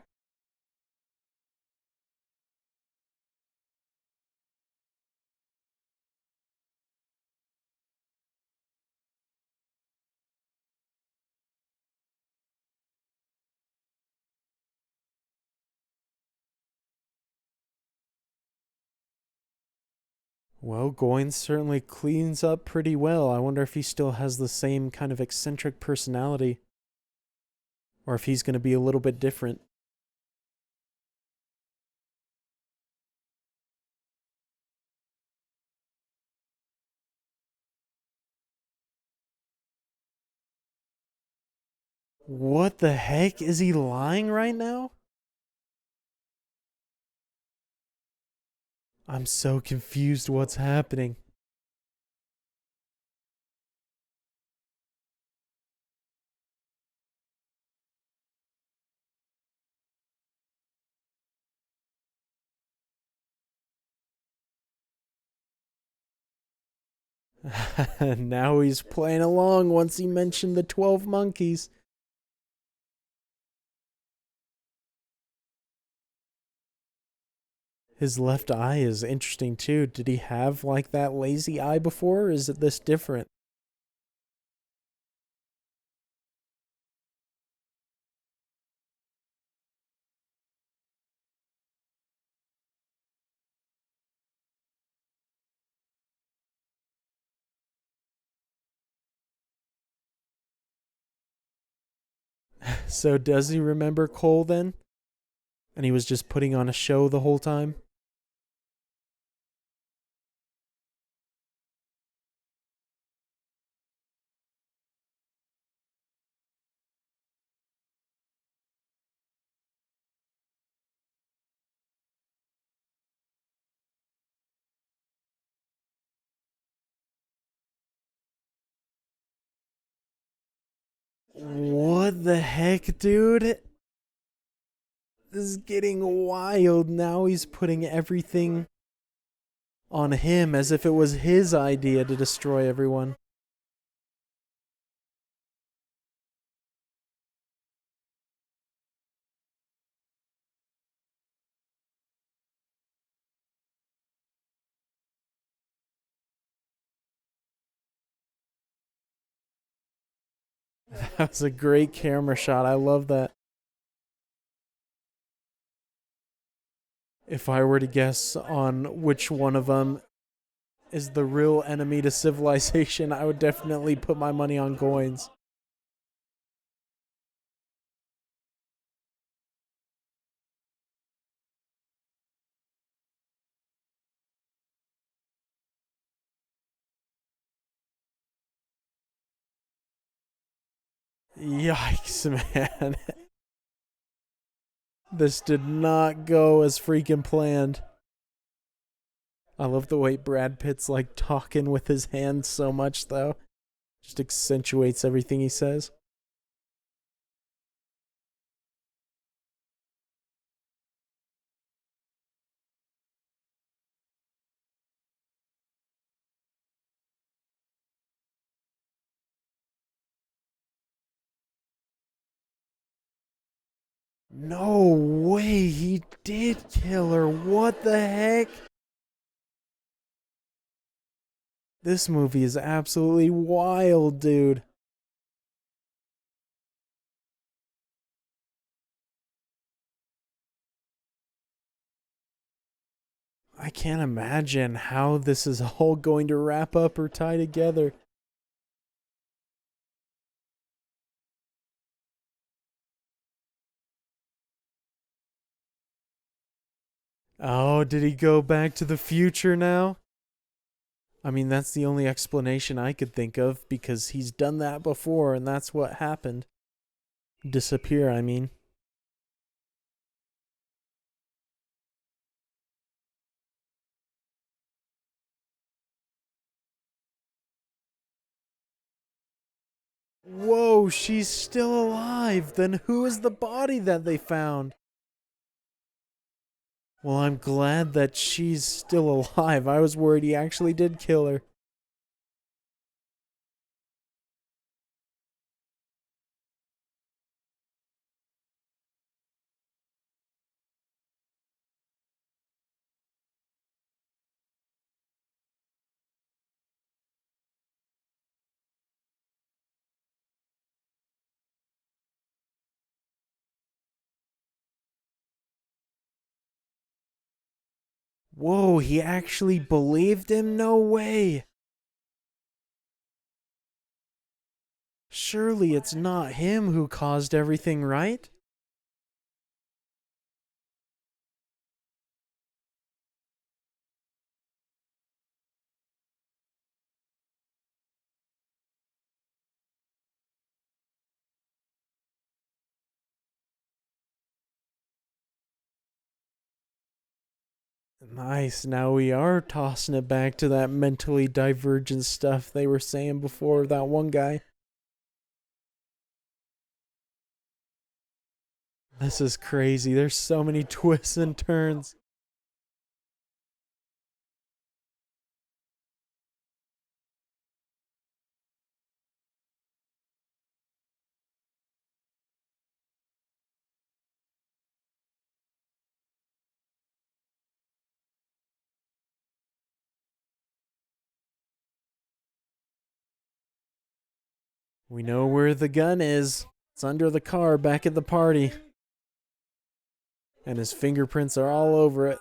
Well, Goins certainly cleans up pretty well. I wonder if he still has the same kind of eccentric personality, or if he's going to be a little bit different. What the heck? Is he lying right now? I'm so confused what's happening. Now he's playing along once he mentioned the 12 monkeys. His left eye is interesting too. Did he have like that lazy eye before, or is it this different? So does he remember Cole then? And he was just putting on a show the whole time? What the heck, dude? This is getting wild. Now he's putting everything on him as if it was his idea to destroy everyone. That was a great camera shot. I love that. If I were to guess on which one of them is the real enemy to civilization, I would definitely put my money on Goins. Yikes, man. This did not go as freaking planned. I love the way Brad Pitt's like talking with his hands so much, though. Just accentuates everything he says. No way, he did kill her. What the heck? This movie is absolutely wild, dude. I can't imagine how this is all going to wrap up or tie together. Oh, did he go back to the future now? I mean, that's the only explanation I could think of because he's done that before and that's what happened. Disappear, I mean. Whoa, she's still alive. Then who is the body that they found? Well, I'm glad that she's still alive. I was worried he actually did kill her. Whoa, he actually believed him? No way. Surely it's not him who caused everything, right? Nice, now we are tossing it back to that mentally divergent stuff they were saying before, that one guy. This is crazy. There's so many twists and turns. We know where the gun is. It's under the car back at the party. And his fingerprints are all over it.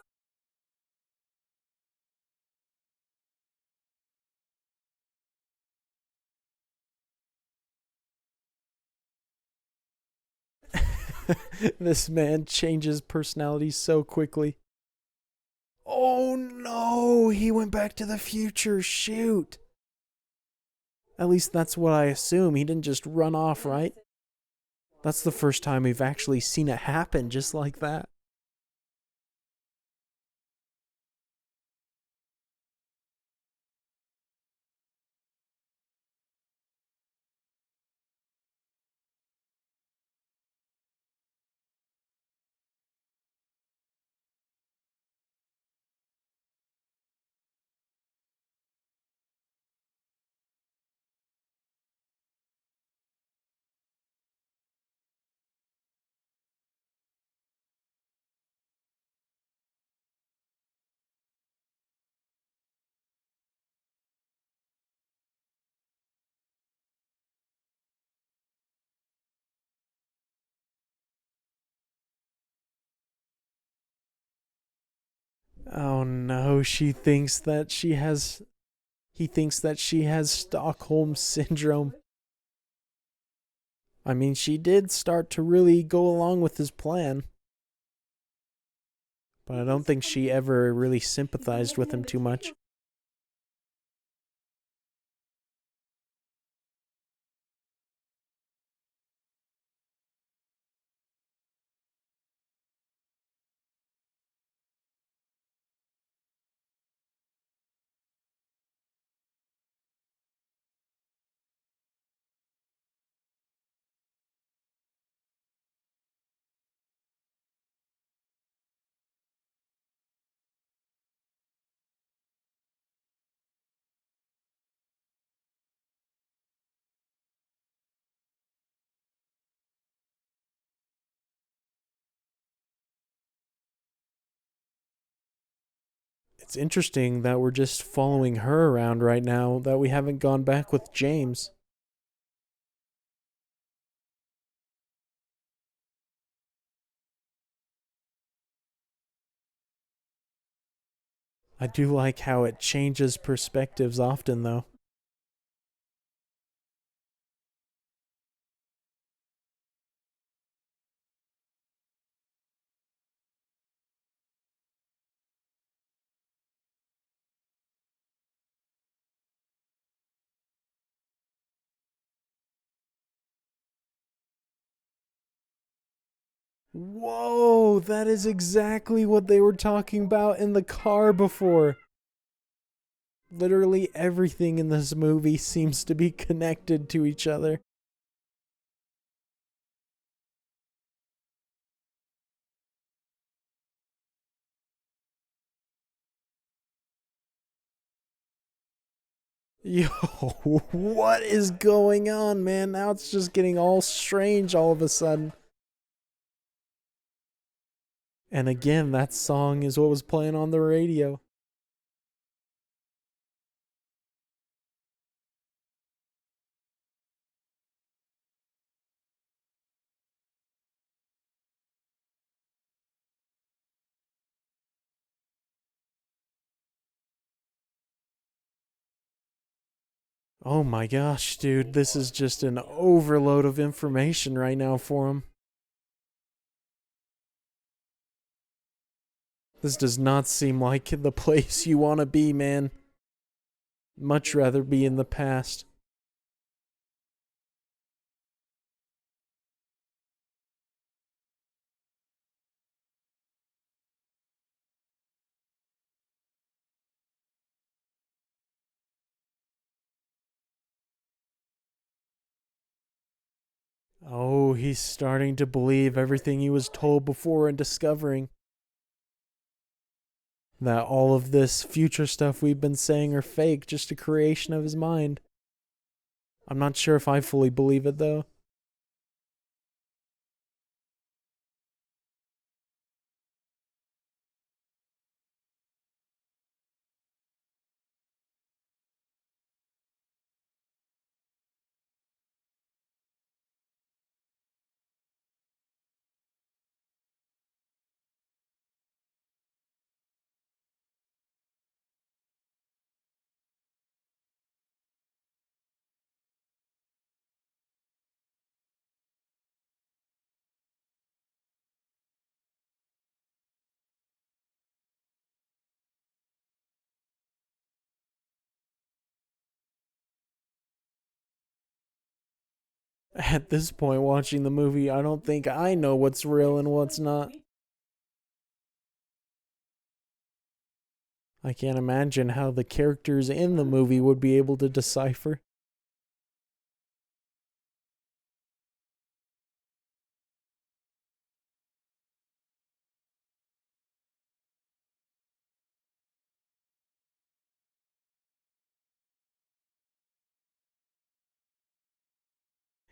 This man changes personality so quickly. Oh no, he went back to the future. Shoot. At least that's what I assume. He didn't just run off, right? That's the first time we've actually seen it happen just like that. Oh no, he thinks that she has Stockholm syndrome. I mean, she did start to really go along with his plan, but I don't think she ever really sympathized with him too much. It's interesting that we're just following her around right now, that we haven't gone back with James. I do like how it changes perspectives often, though. Whoa, that is exactly what they were talking about in the car before. Literally everything in this movie seems to be connected to each other. Yo, what is going on, man? Now it's just getting all strange all of a sudden. And again, that song is what was playing on the radio. Oh my gosh, dude, this is just an overload of information right now for him. This does not seem like the place you want to be, man. Much rather be in the past. Oh, he's starting to believe everything he was told before and discovering that all of this future stuff we've been saying are fake, just a creation of his mind. I'm not sure if I fully believe it, though. At this point, watching the movie, I don't think I know what's real and what's not. I can't imagine how the characters in the movie would be able to decipher.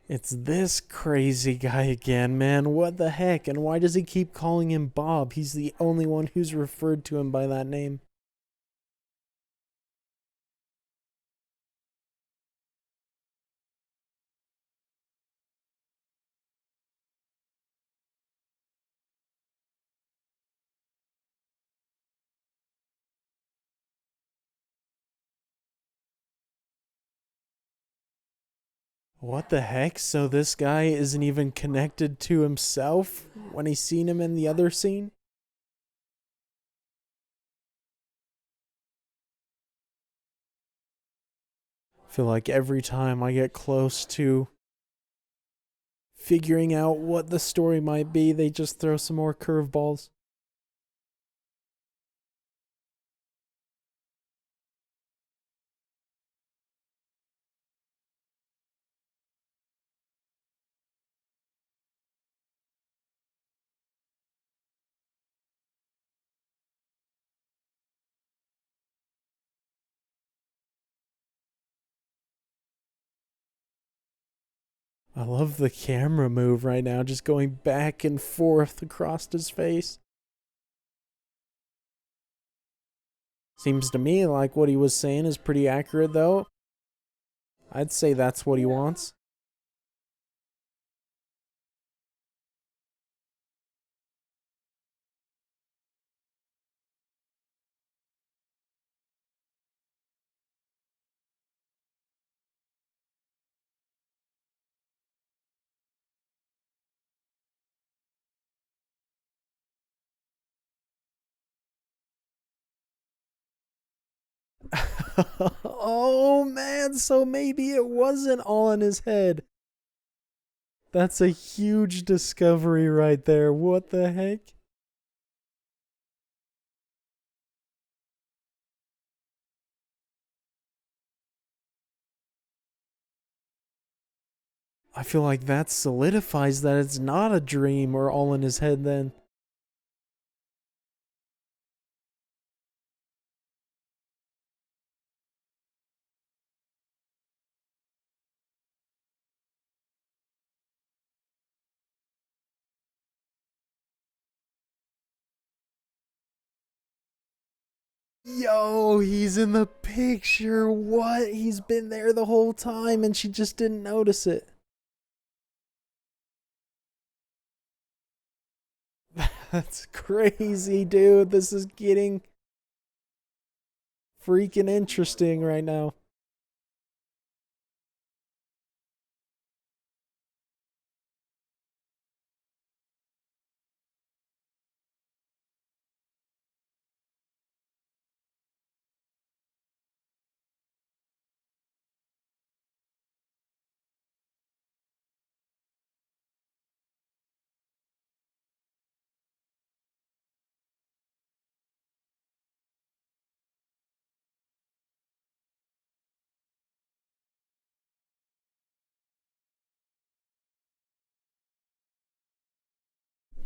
It's this crazy guy again, man. What the heck? And why does he keep calling him Bob? He's the only one who's referred to him by that name. What the heck? So this guy isn't even connected to himself when he's seen him in the other scene? I feel like every time I get close to figuring out what the story might be, they just throw some more curveballs. I love the camera move right now, just going back and forth across his face. Seems to me like what he was saying is pretty accurate, though. I'd say that's what he wants. Oh man, so maybe it wasn't all in his head. That's a huge discovery right there. What the heck? I feel like that solidifies that it's not a dream or all in his head then. Yo, he's in the picture. What? He's been there the whole time and she just didn't notice it. That's crazy, dude. This is getting freaking interesting right now.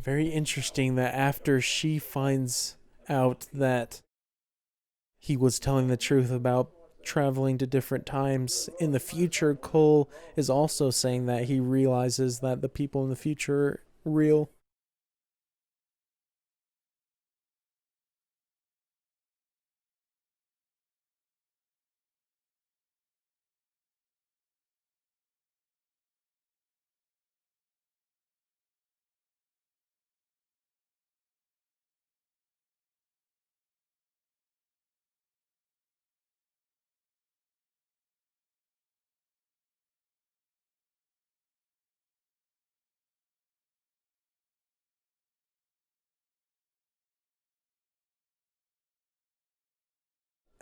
Very interesting that after she finds out that he was telling the truth about traveling to different times in the future, Cole is also saying that he realizes that the people in the future are real.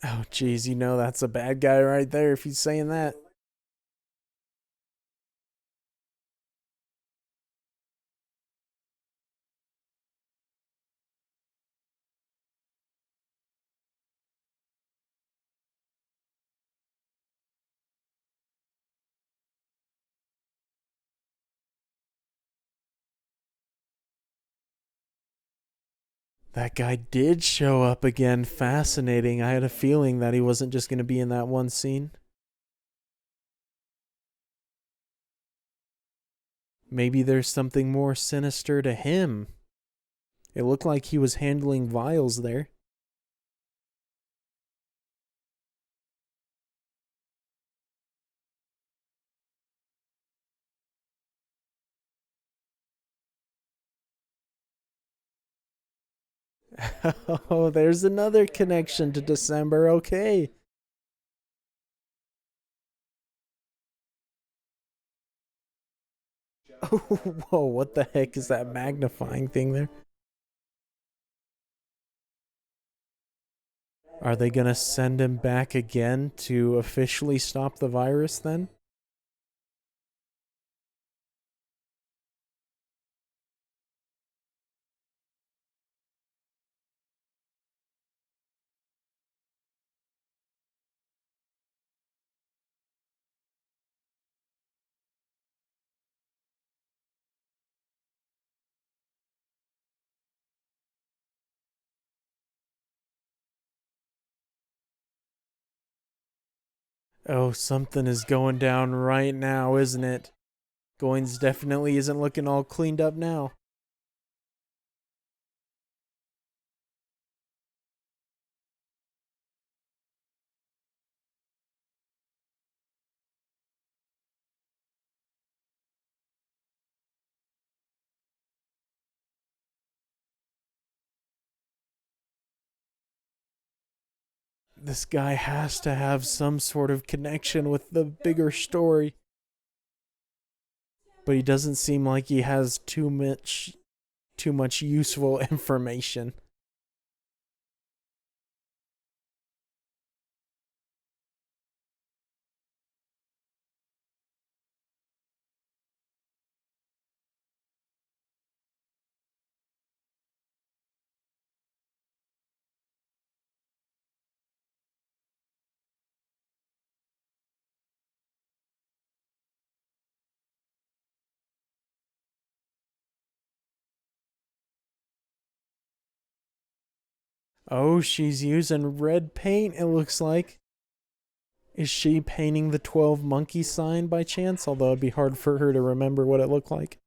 Oh, geez, you know that's a bad guy right there if he's saying that. That guy did show up again. Fascinating. I had a feeling that he wasn't just going to be in that one scene. Maybe there's something more sinister to him. It looked like he was handling vials there. Oh, there's another connection to December. Okay. Oh, whoa, what the heck is that magnifying thing there? Are they going to send him back again to officially stop the virus then? Oh, something is going down right now, isn't it? Goins definitely isn't looking all cleaned up now. This guy has to have some sort of connection with the bigger story. But he doesn't seem like he has too much useful information. Oh, she's using red paint, it looks like. Is she painting the 12 monkey sign by chance? Although it'd be hard for her to remember what it looked like.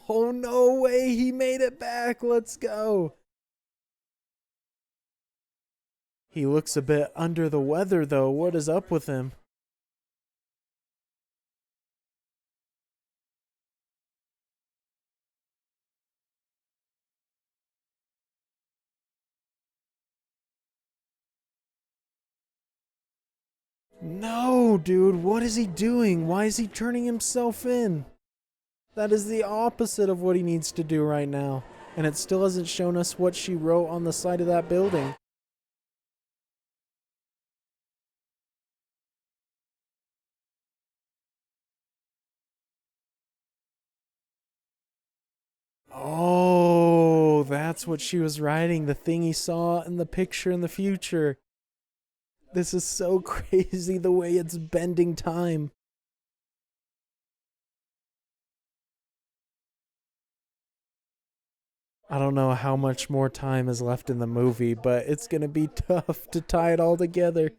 Oh, no way. He made it back. Let's go. He looks a bit under the weather, though. What is up with him? No, dude. What is he doing? Why is he turning himself in? That is the opposite of what he needs to do right now. And it still hasn't shown us what she wrote on the side of that building. Oh, that's what she was writing. The thing he saw in the picture in the future. This is so crazy the way it's bending time. I don't know how much more time is left in the movie, but it's going to be tough to tie it all together.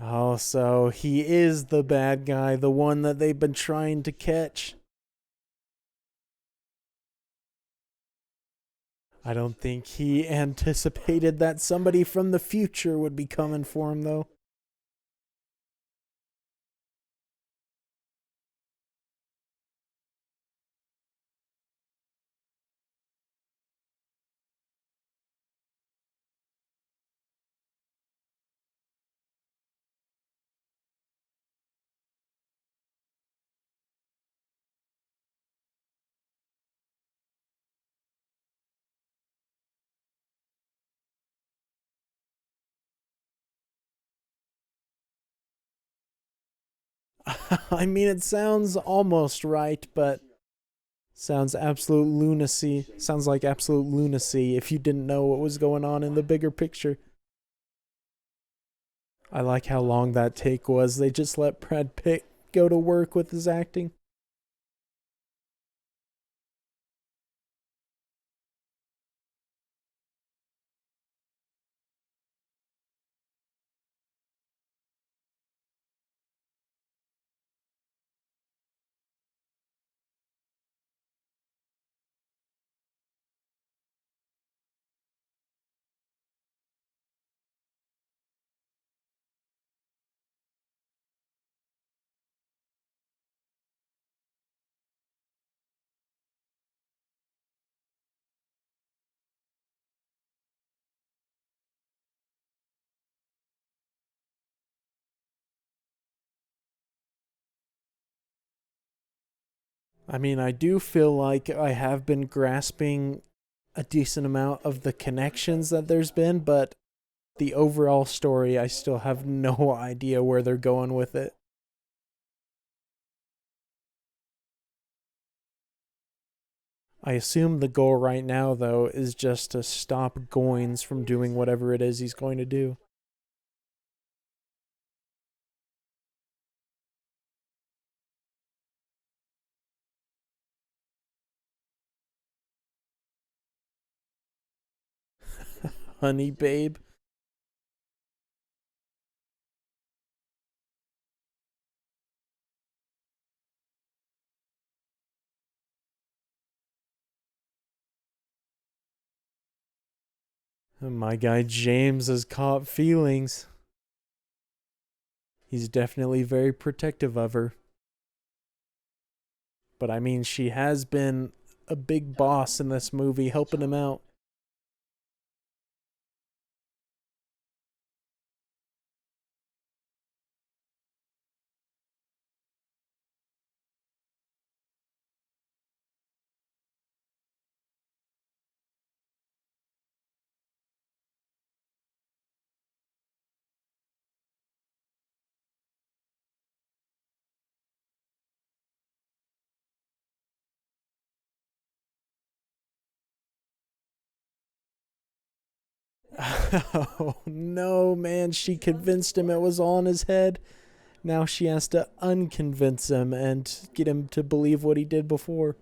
Oh, so he is the bad guy, the one that they've been trying to catch. I don't think he anticipated that somebody from the future would be coming for him, though. I mean, it sounds almost right, but sounds absolute lunacy. Sounds like absolute lunacy if you didn't know what was going on in the bigger picture. I like how long that take was. They just let Brad Pitt go to work with his acting. I mean, I do feel like I have been grasping a decent amount of the connections that there's been, but the overall story, I still have no idea where they're going with it. I assume the goal right now, though, is just to stop Goins from doing whatever it is he's going to do. Honey, babe. My guy James has caught feelings. He's definitely very protective of her. But I mean, she has been a big boss in this movie, helping him out. Oh no, man, she convinced him it was all in his head. Now she has to unconvince him and get him to believe what he did before.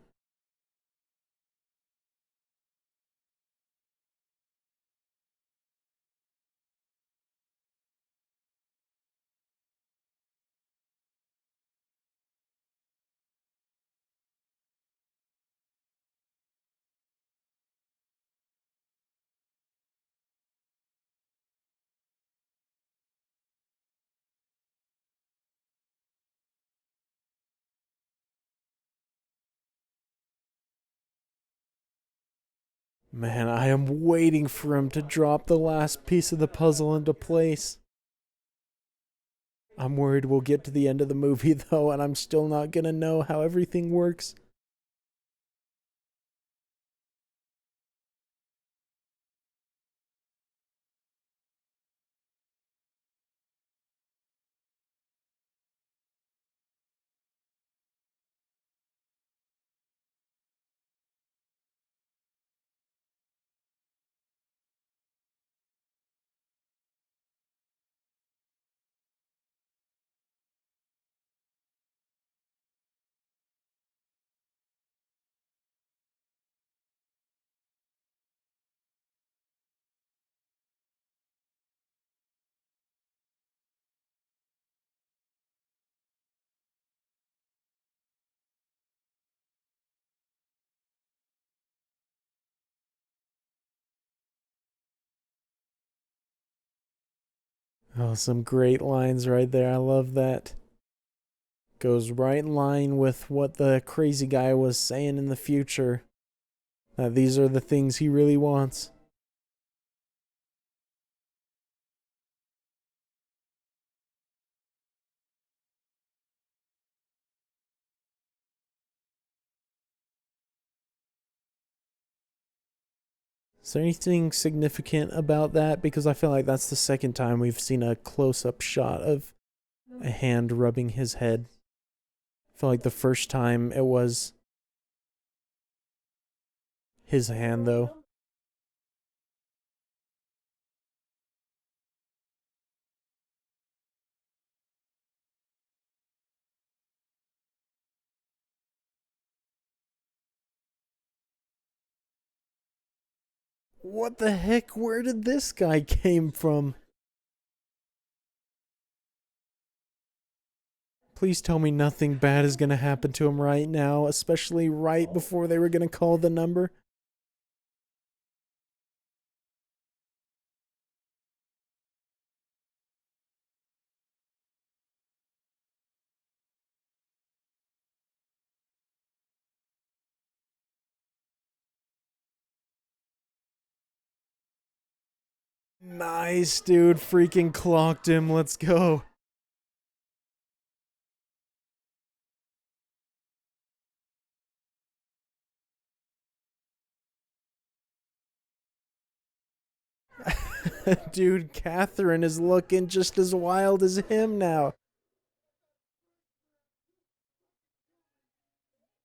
Man, I am waiting for him to drop the last piece of the puzzle into place. I'm worried we'll get to the end of the movie, though, and I'm still not gonna know how everything works. Oh, some great lines right there. I love that. Goes right in line with what the crazy guy was saying in the future. That these are the things he really wants. Is there anything significant about that? Because I feel like that's the second time we've seen a close up shot of a hand rubbing his head. I feel like the first time it was his hand, though. What the heck? Where did this guy came from? Please tell me nothing bad is gonna happen to him right now, especially right before they were gonna call the number. Nice, dude. Freaking clocked him. Let's go. Dude, Catherine is looking just as wild as him now.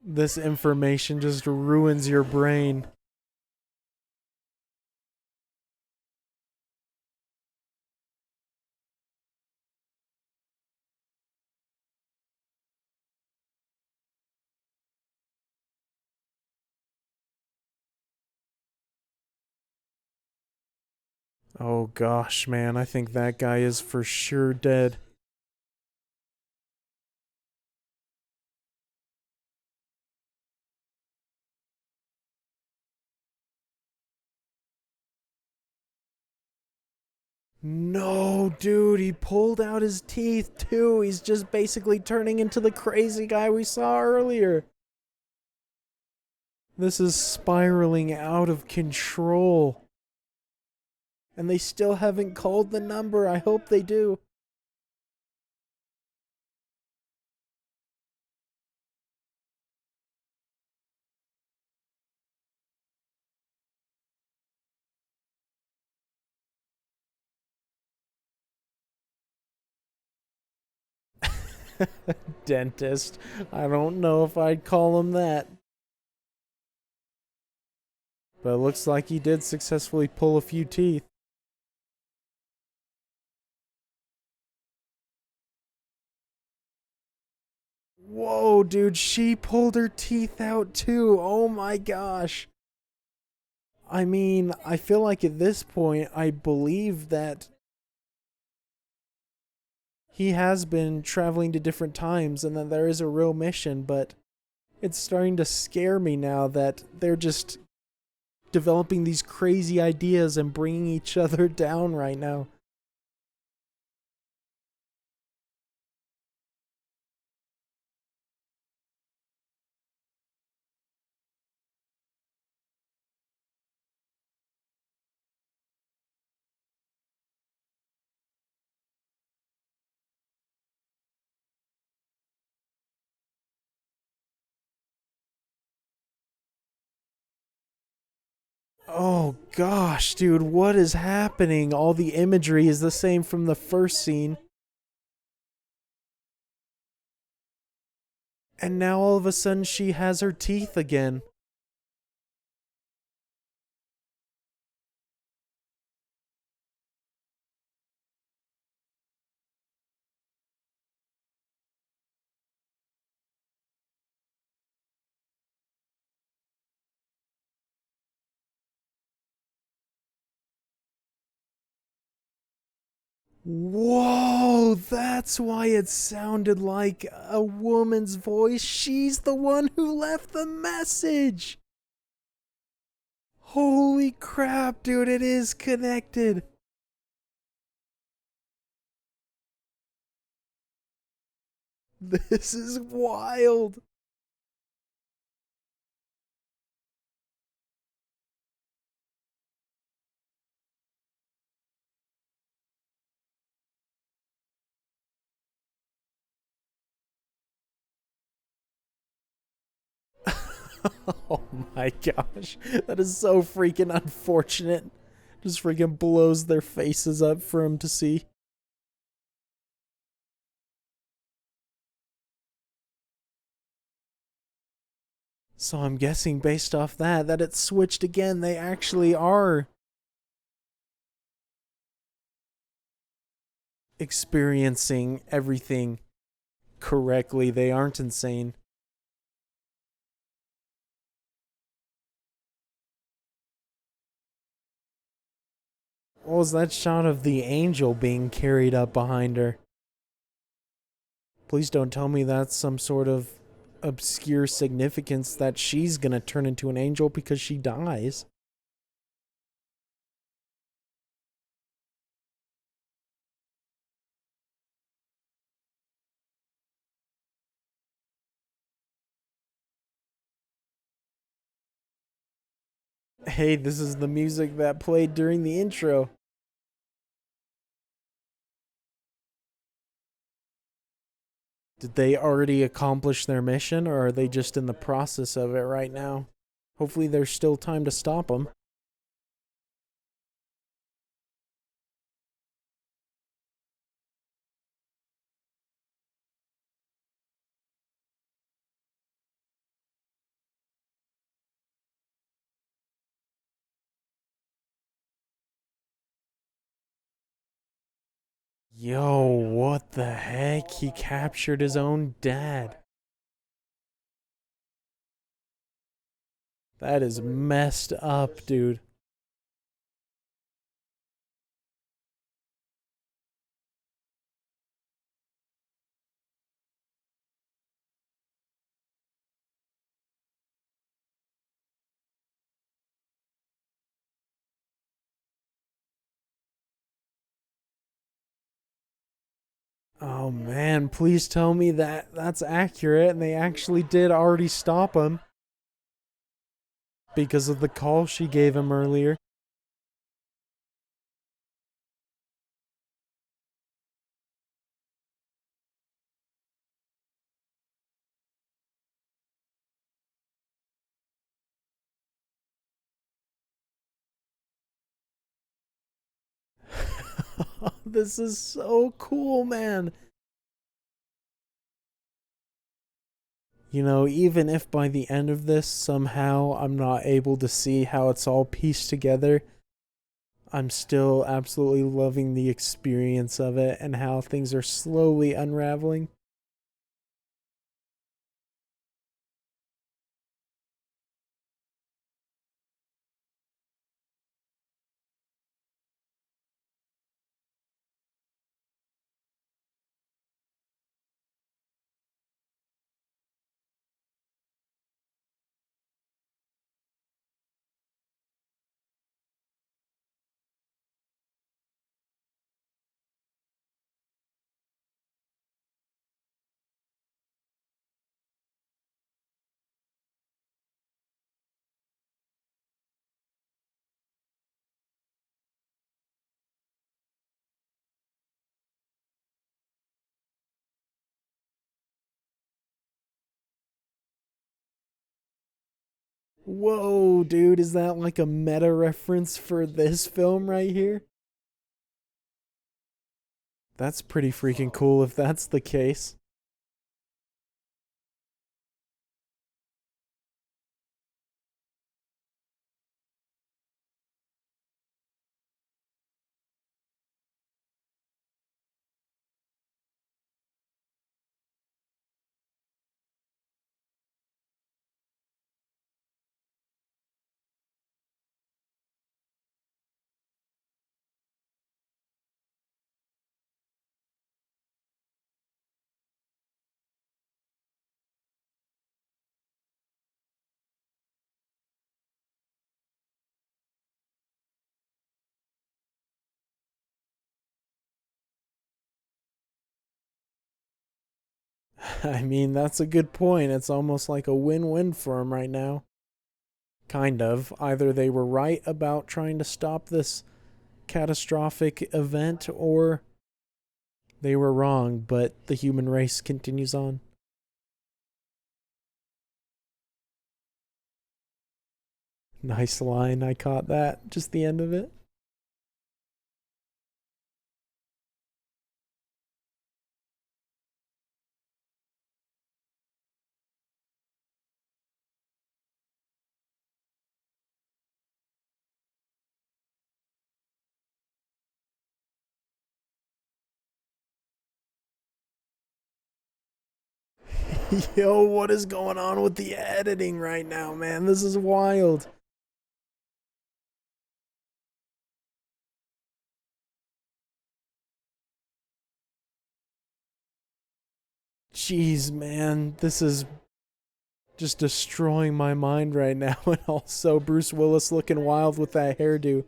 This information just ruins your brain. Oh gosh, man, I think that guy is for sure dead. No, dude, he pulled out his teeth too. He's just basically turning into the crazy guy we saw earlier. This is spiraling out of control. And they still haven't called the number. I hope they do. Dentist. I don't know if I'd call him that. But it looks like he did successfully pull a few teeth. Whoa, dude, she pulled her teeth out too. Oh my gosh. I mean, I feel like at this point, I believe that he has been traveling to different times and that there is a real mission, but it's starting to scare me now that they're just developing these crazy ideas and bringing each other down right now. Oh gosh, dude, what is happening? All the imagery is the same from the first scene. And now all of a sudden she has her teeth again. Whoa, that's why it sounded like a woman's voice. She's the one who left the message. Holy crap, dude, it is connected. This is wild. Oh my gosh. That is so freaking unfortunate. Just freaking blows their faces up for him to see. So I'm guessing based off that it switched again. They actually are experiencing everything correctly. They aren't insane. What was that shot of the angel being carried up behind her? Please don't tell me that's some sort of obscure significance that she's gonna turn into an angel because she dies. Hey, this is the music that played during the intro. Did they already accomplish their mission, or are they just in the process of it right now? Hopefully, there's still time to stop them. Yo, what the heck? He captured his own dad. That is messed up, dude. Oh man, please tell me that that's accurate and they actually did already stop him because of the call she gave him earlier. This is so cool, man. You know, even if by the end of this somehow I'm not able to see how it's all pieced together, I'm still absolutely loving the experience of it and how things are slowly unraveling. Whoa, dude, is that like a meta reference for this film right here? That's pretty freaking cool if that's the case. I mean, that's a good point. It's almost like a win win for him right now. Kind of. Either they were right about trying to stop this catastrophic event, or they were wrong, but the human race continues on. Nice line. I caught that. Just the end of it. Yo, what is going on with the editing right now, man? This is wild. Jeez, man. This is just destroying my mind right now. And also, Bruce Willis looking wild with that hairdo.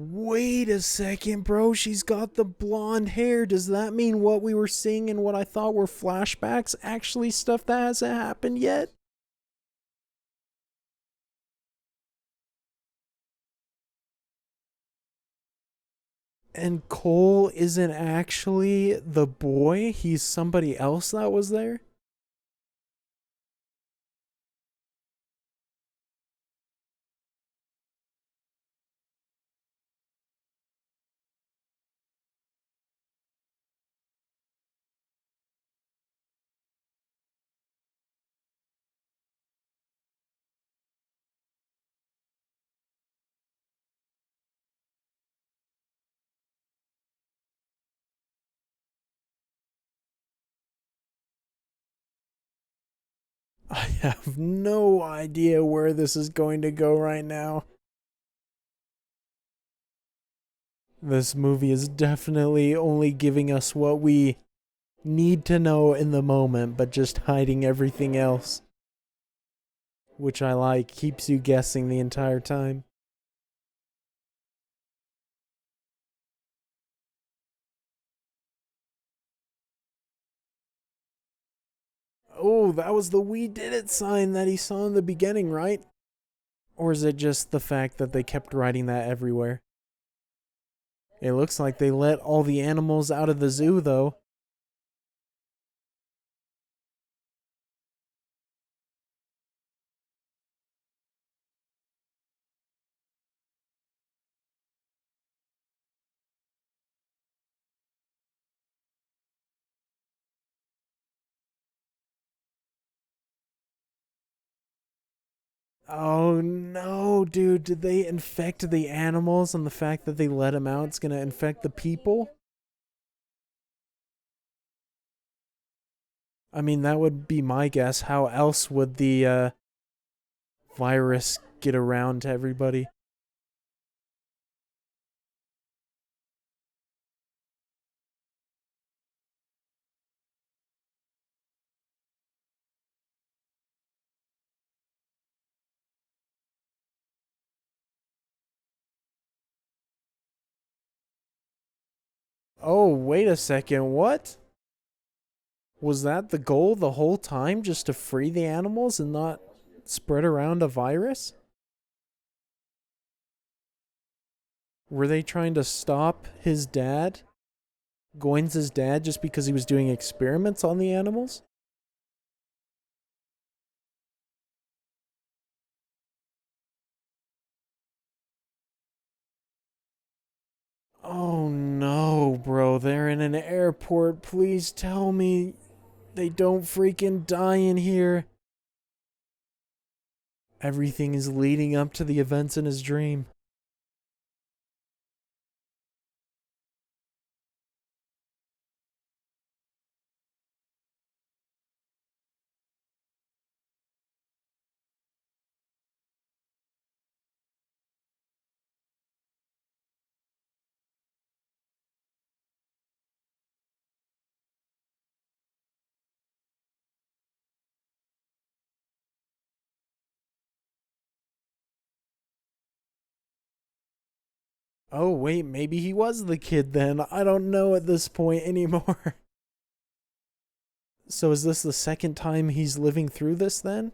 Wait a second, bro. She's got the blonde hair. Does that mean what we were seeing and what I thought were flashbacks actually stuff that hasn't happened yet? And Cole isn't actually the boy, he's somebody else that was there? I have no idea where this is going to go right now. This movie is definitely only giving us what we need to know in the moment, but just hiding everything else. Which I like, keeps you guessing the entire time. Oh, that was the "we did it" sign that he saw in the beginning, right? Or is it just the fact that they kept writing that everywhere? It looks like they let all the animals out of the zoo, though. Oh no, dude, did they infect the animals and the fact that they let them out is gonna infect the people? I mean, that would be my guess. How else would the virus get around to everybody? Oh, wait a second, what? Was that the goal the whole time, just to free the animals and not spread around a virus? Were they trying to stop his dad, Goins' dad, just because he was doing experiments on the animals? Oh no, bro, they're in an airport. Please tell me they don't freaking die in here. Everything is leading up to the events in his dream. Oh, wait, maybe he was the kid then. I don't know at this point anymore. So is this the second time he's living through this then?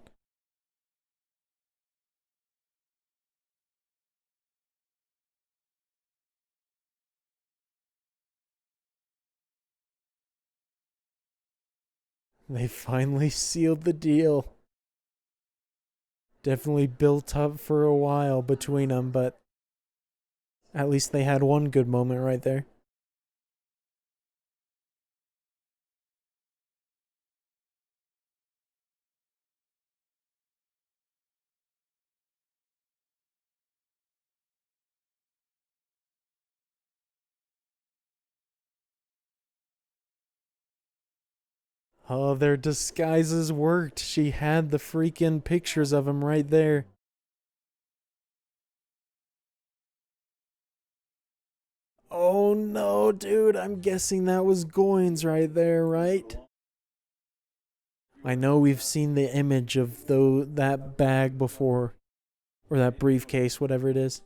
They finally sealed the deal. Definitely built up for a while between them, but at least they had one good moment right there. Oh, their disguises worked. She had the freaking pictures of him right there. Oh no, dude, I'm guessing that was Goins right there, right? I know we've seen the image of that bag before, or that briefcase, whatever it is.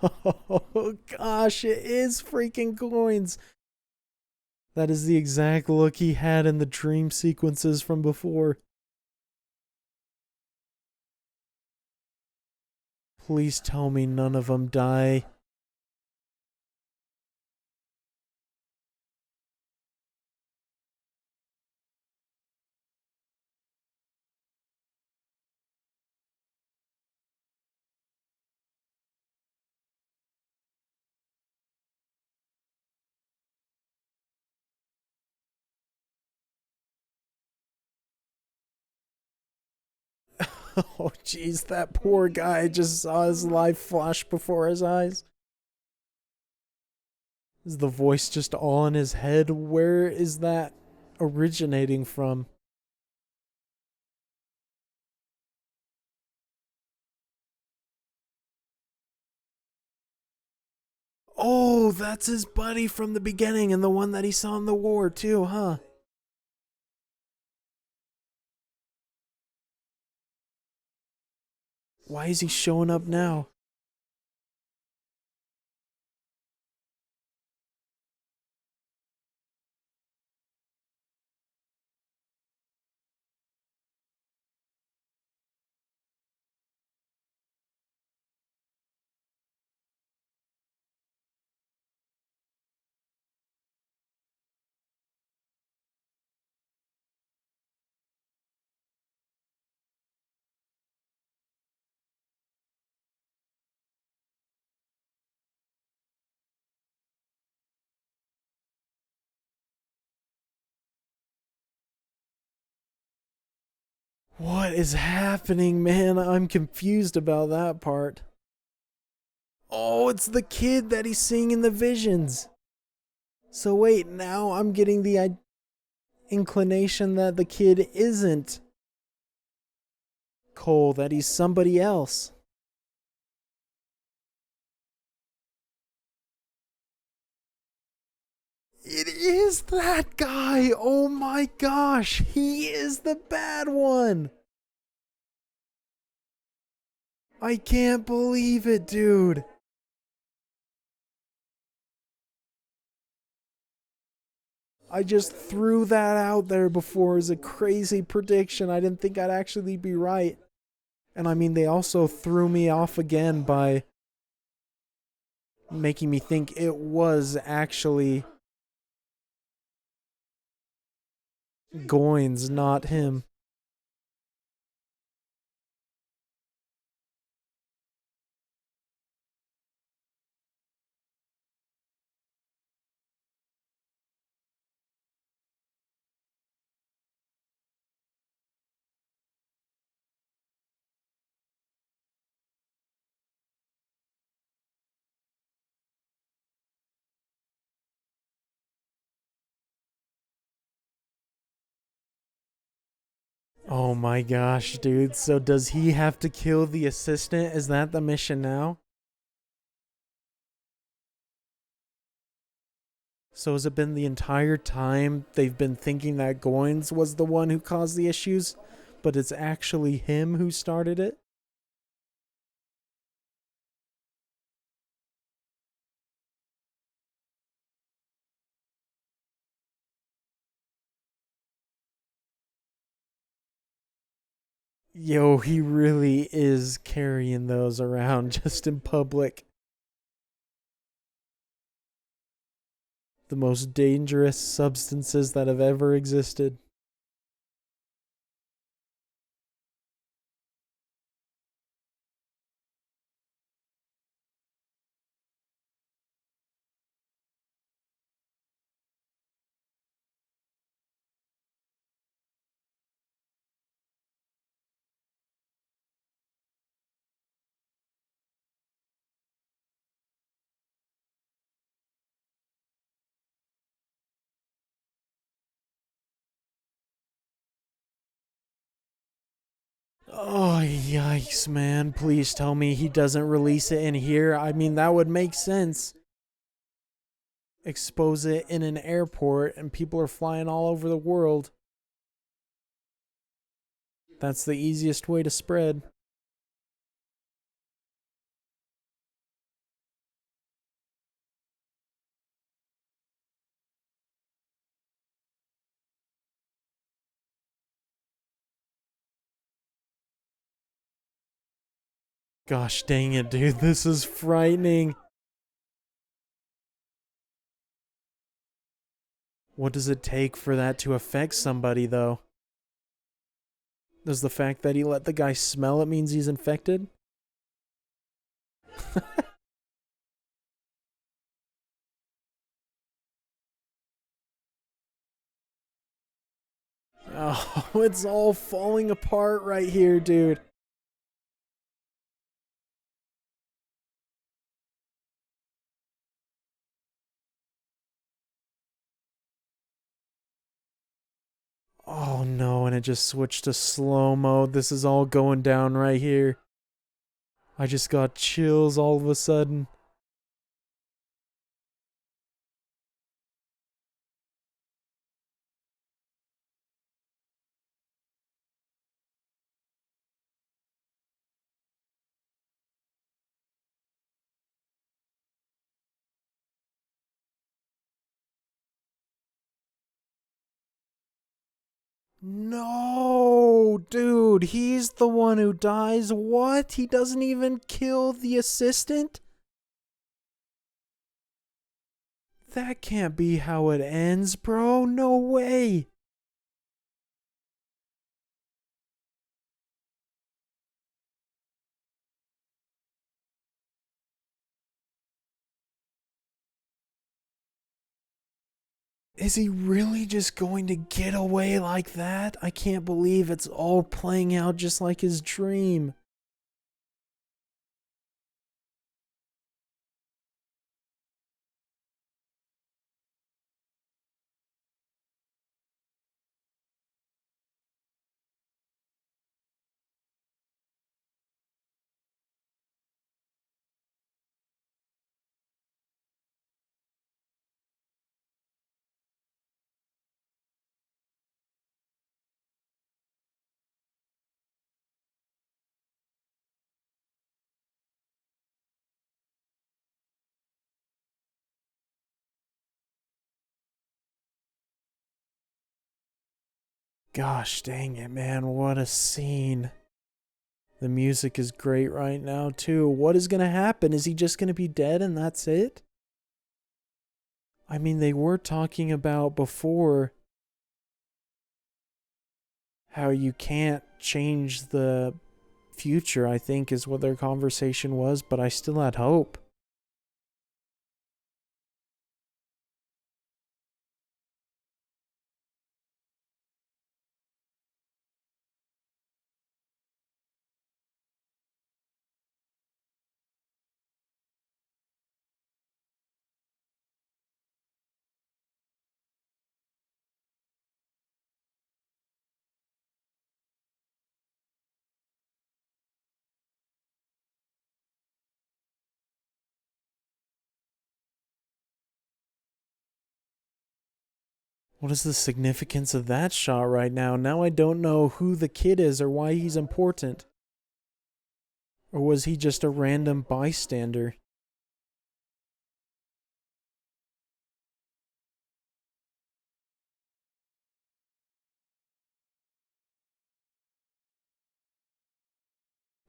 Oh gosh, it is freaking Goins. That is the exact look he had in the dream sequences from before. Please tell me none of them die. Oh, jeez, that poor guy just saw his life flash before his eyes. Is the voice just all in his head? Where is that originating from? Oh, that's his buddy from the beginning and the one that he saw in the war, too, huh? Why is he showing up now? What is happening, man? I'm confused about that part. Oh, it's the kid that he's seeing in the visions. So wait, now I'm getting the inclination that the kid isn't Cole, that he's somebody else. It is that guy! Oh my gosh, he is the bad one! I can't believe it, dude! I just threw that out there before as a crazy prediction. I didn't think I'd actually be right. And I mean, they also threw me off again by making me think it was actually Goins, not him. Oh my gosh, dude. So does he have to kill the assistant? Is that the mission now? So has it been the entire time they've been thinking that Goins was the one who caused the issues, but it's actually him who started it? Yo, he really is carrying those around just in public. The most dangerous substances that have ever existed. Oh, yikes, man. Please tell me he doesn't release it in here. I mean, that would make sense. Expose it in an airport and people are flying all over the world. That's the easiest way to spread. Gosh dang it, dude. This is frightening. What does it take for that to affect somebody, though? Does the fact that he let the guy smell it means he's infected? Oh, it's all falling apart right here, dude. and it just switched to slow-mo. This is all going down right here. I just got chills all of a sudden. No, dude, he's the one who dies. What? He doesn't even kill the assistant? That can't be how it ends, bro. No way. Is he really just going to get away like that? I can't believe it's all playing out just like his dream. Gosh dang it, man. What a scene. The music is great right now, too. What is going to happen? Is he just going to be dead and that's it? I mean, they were talking about before how you can't change the future, I think is what their conversation was, but I still had hope. What is the significance of that shot right now? Now I don't know who the kid is or why he's important. Or was he just a random bystander?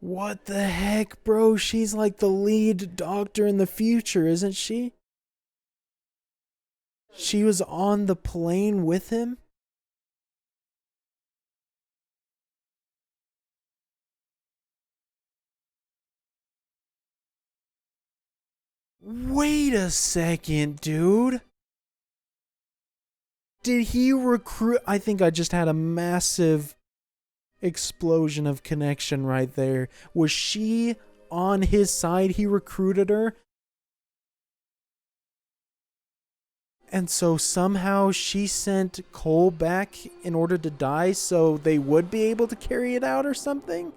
What the heck, bro? She's like the lead doctor in the future, isn't she? She was on the plane with him? Wait a second, dude. Did he recruit? I think I just had a massive explosion of connection right there. Was she on his side? He recruited her? And so somehow she sent Cole back in order to die so they would be able to carry it out or something?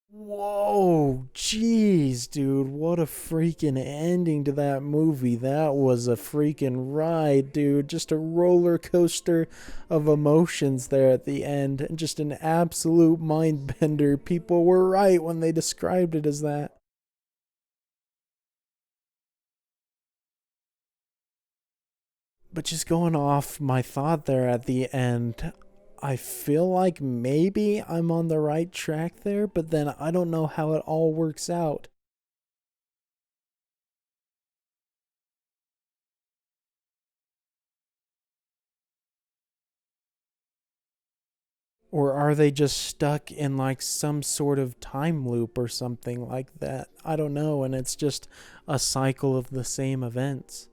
Whoa, jeez, dude, what a freaking ending to that movie. That was a freaking ride, dude. Just a roller coaster of emotions there at the end, and just an absolute mind bender. People were right when they described it as that. But just going off my thought there at the end, I feel like maybe I'm on the right track there, but then I don't know how it all works out. Or are they just stuck in like some sort of time loop or something like that? I don't know, and it's just a cycle of the same events.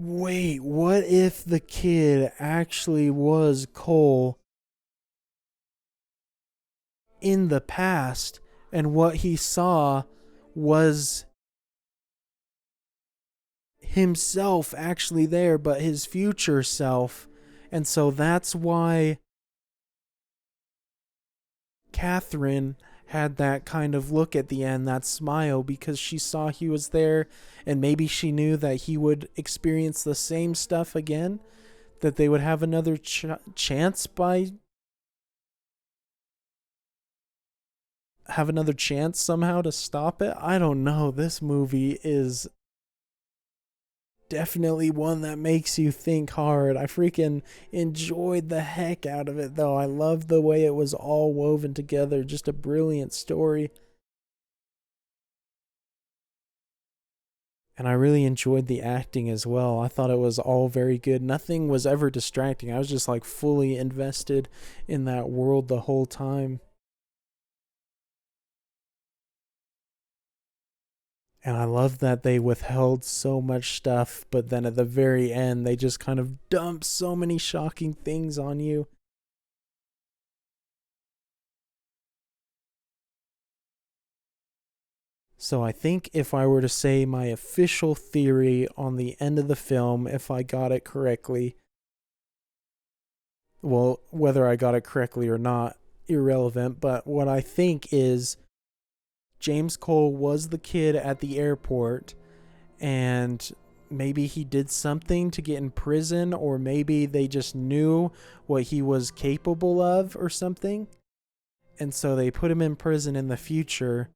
Wait, what if the kid actually was Cole in the past, and what he saw was himself actually there, but his future self? And so that's why Catherine had that kind of look at the end, that smile, because she saw he was there, and maybe she knew that he would experience the same stuff again, that they would have another chance somehow to stop it. I don't know. This movie is definitely one that makes you think hard. I freaking enjoyed the heck out of it, though. I love the way it was all woven together. Just a brilliant story. And I really enjoyed the acting as well. I thought it was all very good. Nothing was ever distracting. I was just like fully invested in that world the whole time. And I love that they withheld so much stuff, but then at the very end, they just kind of dump so many shocking things on you. So I think if I were to say my official theory on the end of the film, if I got it correctly, well, whether I got it correctly or not, irrelevant, but what I think is James Cole was the kid at the airport, and maybe he did something to get in prison, or maybe they just knew what he was capable of or something. And so they put him in prison in the future,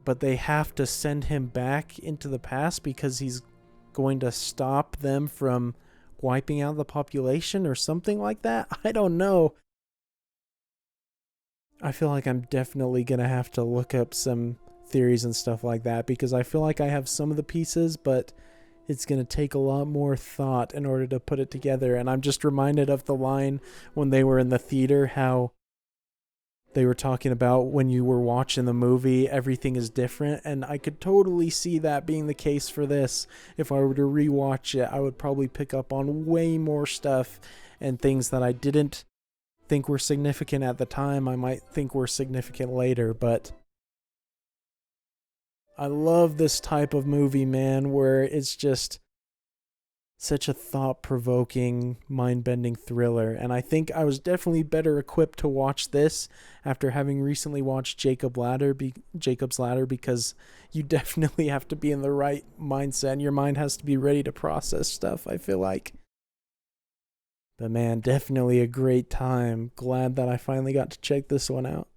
but they have to send him back into the past because he's going to stop them from wiping out the population or something like that. I don't know. I feel like I'm definitely going to have to look up some theories and stuff like that, because I feel like I have some of the pieces, but it's going to take a lot more thought in order to put it together. And I'm just reminded of the line when they were in the theater, how they were talking about when you were watching the movie, everything is different. And I could totally see that being the case for this. If I were to rewatch it, I would probably pick up on way more stuff and things that I didn't think were significant at the time. I might think were significant later, but I love this type of movie, man, where it's just such a thought-provoking, mind-bending thriller. And I think I was definitely better equipped to watch this after having recently watched Jacob's Ladder, because you definitely have to be in the right mindset, and your mind has to be ready to process stuff, I feel like. But man, definitely a great time. Glad that I finally got to check this one out.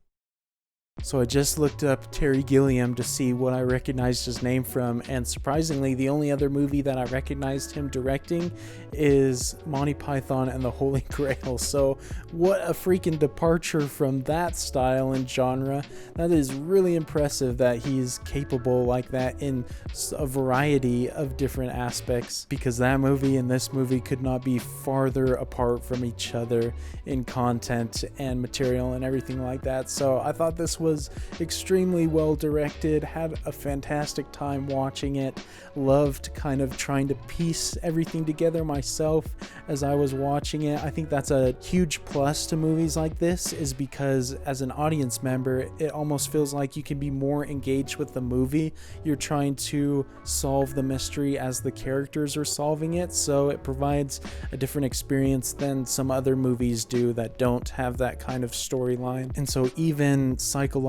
So I just looked up Terry Gilliam to see what I recognized his name from, and surprisingly, the only other movie that I recognized him directing is Monty Python and the Holy Grail. So what a freaking departure from that style and genre. That is really impressive that he's capable like that in a variety of different aspects, because that movie and this movie could not be farther apart from each other in content and material and everything like that. So I thought this was extremely well directed, had a fantastic time watching it, loved kind of trying to piece everything together myself as I was watching it. I think that's a huge plus to movies like this, is because as an audience member, it almost feels like you can be more engaged with the movie. You're trying to solve the mystery as the characters are solving it, so it provides a different experience than some other movies do that don't have that kind of storyline. And so even psychological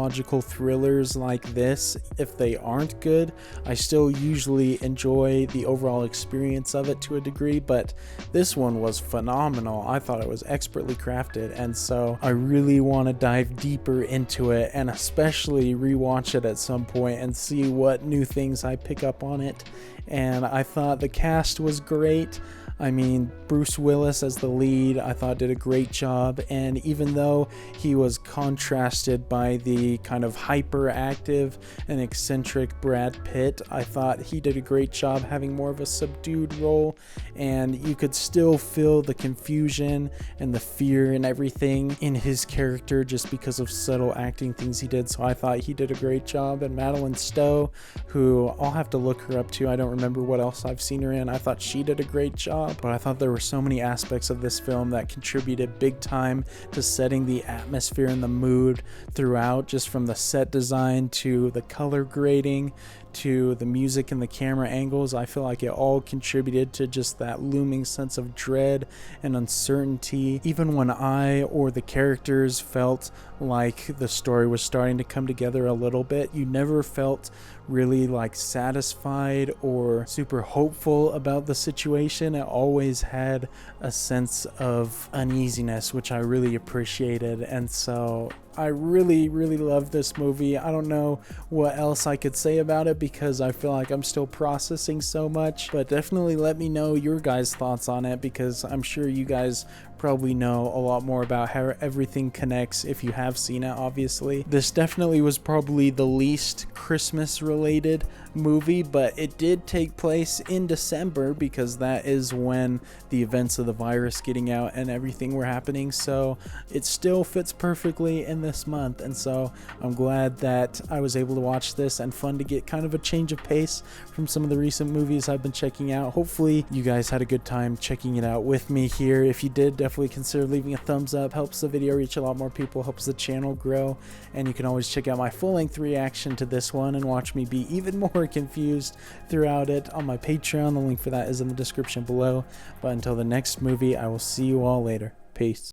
thrillers like this, if they aren't good, I still usually enjoy the overall experience of it to a degree, but this one was phenomenal. I thought it was expertly crafted, and so I really want to dive deeper into it, and especially rewatch it at some point and see what new things I pick up on it. And I thought the cast was great. I mean, Bruce Willis as the lead, I thought did a great job, and even though he was contrasted by the kind of hyperactive and eccentric Brad Pitt, I thought he did a great job having more of a subdued role, and you could still feel the confusion and the fear and everything in his character just because of subtle acting things he did. So I thought he did a great job. And Madeline Stowe, who I'll have to look her up too, I don't remember what else I've seen her in, I thought she did a great job. But I thought there were so many aspects of this film that contributed big time to setting the atmosphere and the mood throughout, just from the set design to the color grading to the music and the camera angles. I feel like it all contributed to just that looming sense of dread and uncertainty. Even when I or the characters felt like the story was starting to come together a little bit, you never felt really like satisfied or super hopeful about the situation. It always had a sense of uneasiness, which I really appreciated. And so I really love this movie. I don't know what else I could say about it because I feel like I'm still processing so much, but definitely let me know your guys' thoughts on it, because I'm sure you guys probably know a lot more about how everything connects if you have seen it. Obviously, this definitely was probably the least Christmas related movie, but it did take place in December because that is when the events of the virus getting out and everything were happening, so it still fits perfectly in this month. And so I'm glad that I was able to watch this, and fun to get kind of a change of pace from some of the recent movies I've been checking out. Hopefully you guys had a good time checking it out with me here. If you did, definitely consider leaving a thumbs up. Helps the video reach a lot more people, helps the channel grow. And you can always check out my full-length reaction to this one and watch me be even more confused throughout it on my Patreon. The link for that is in the description below. But until the next movie, I will see you all later. Peace.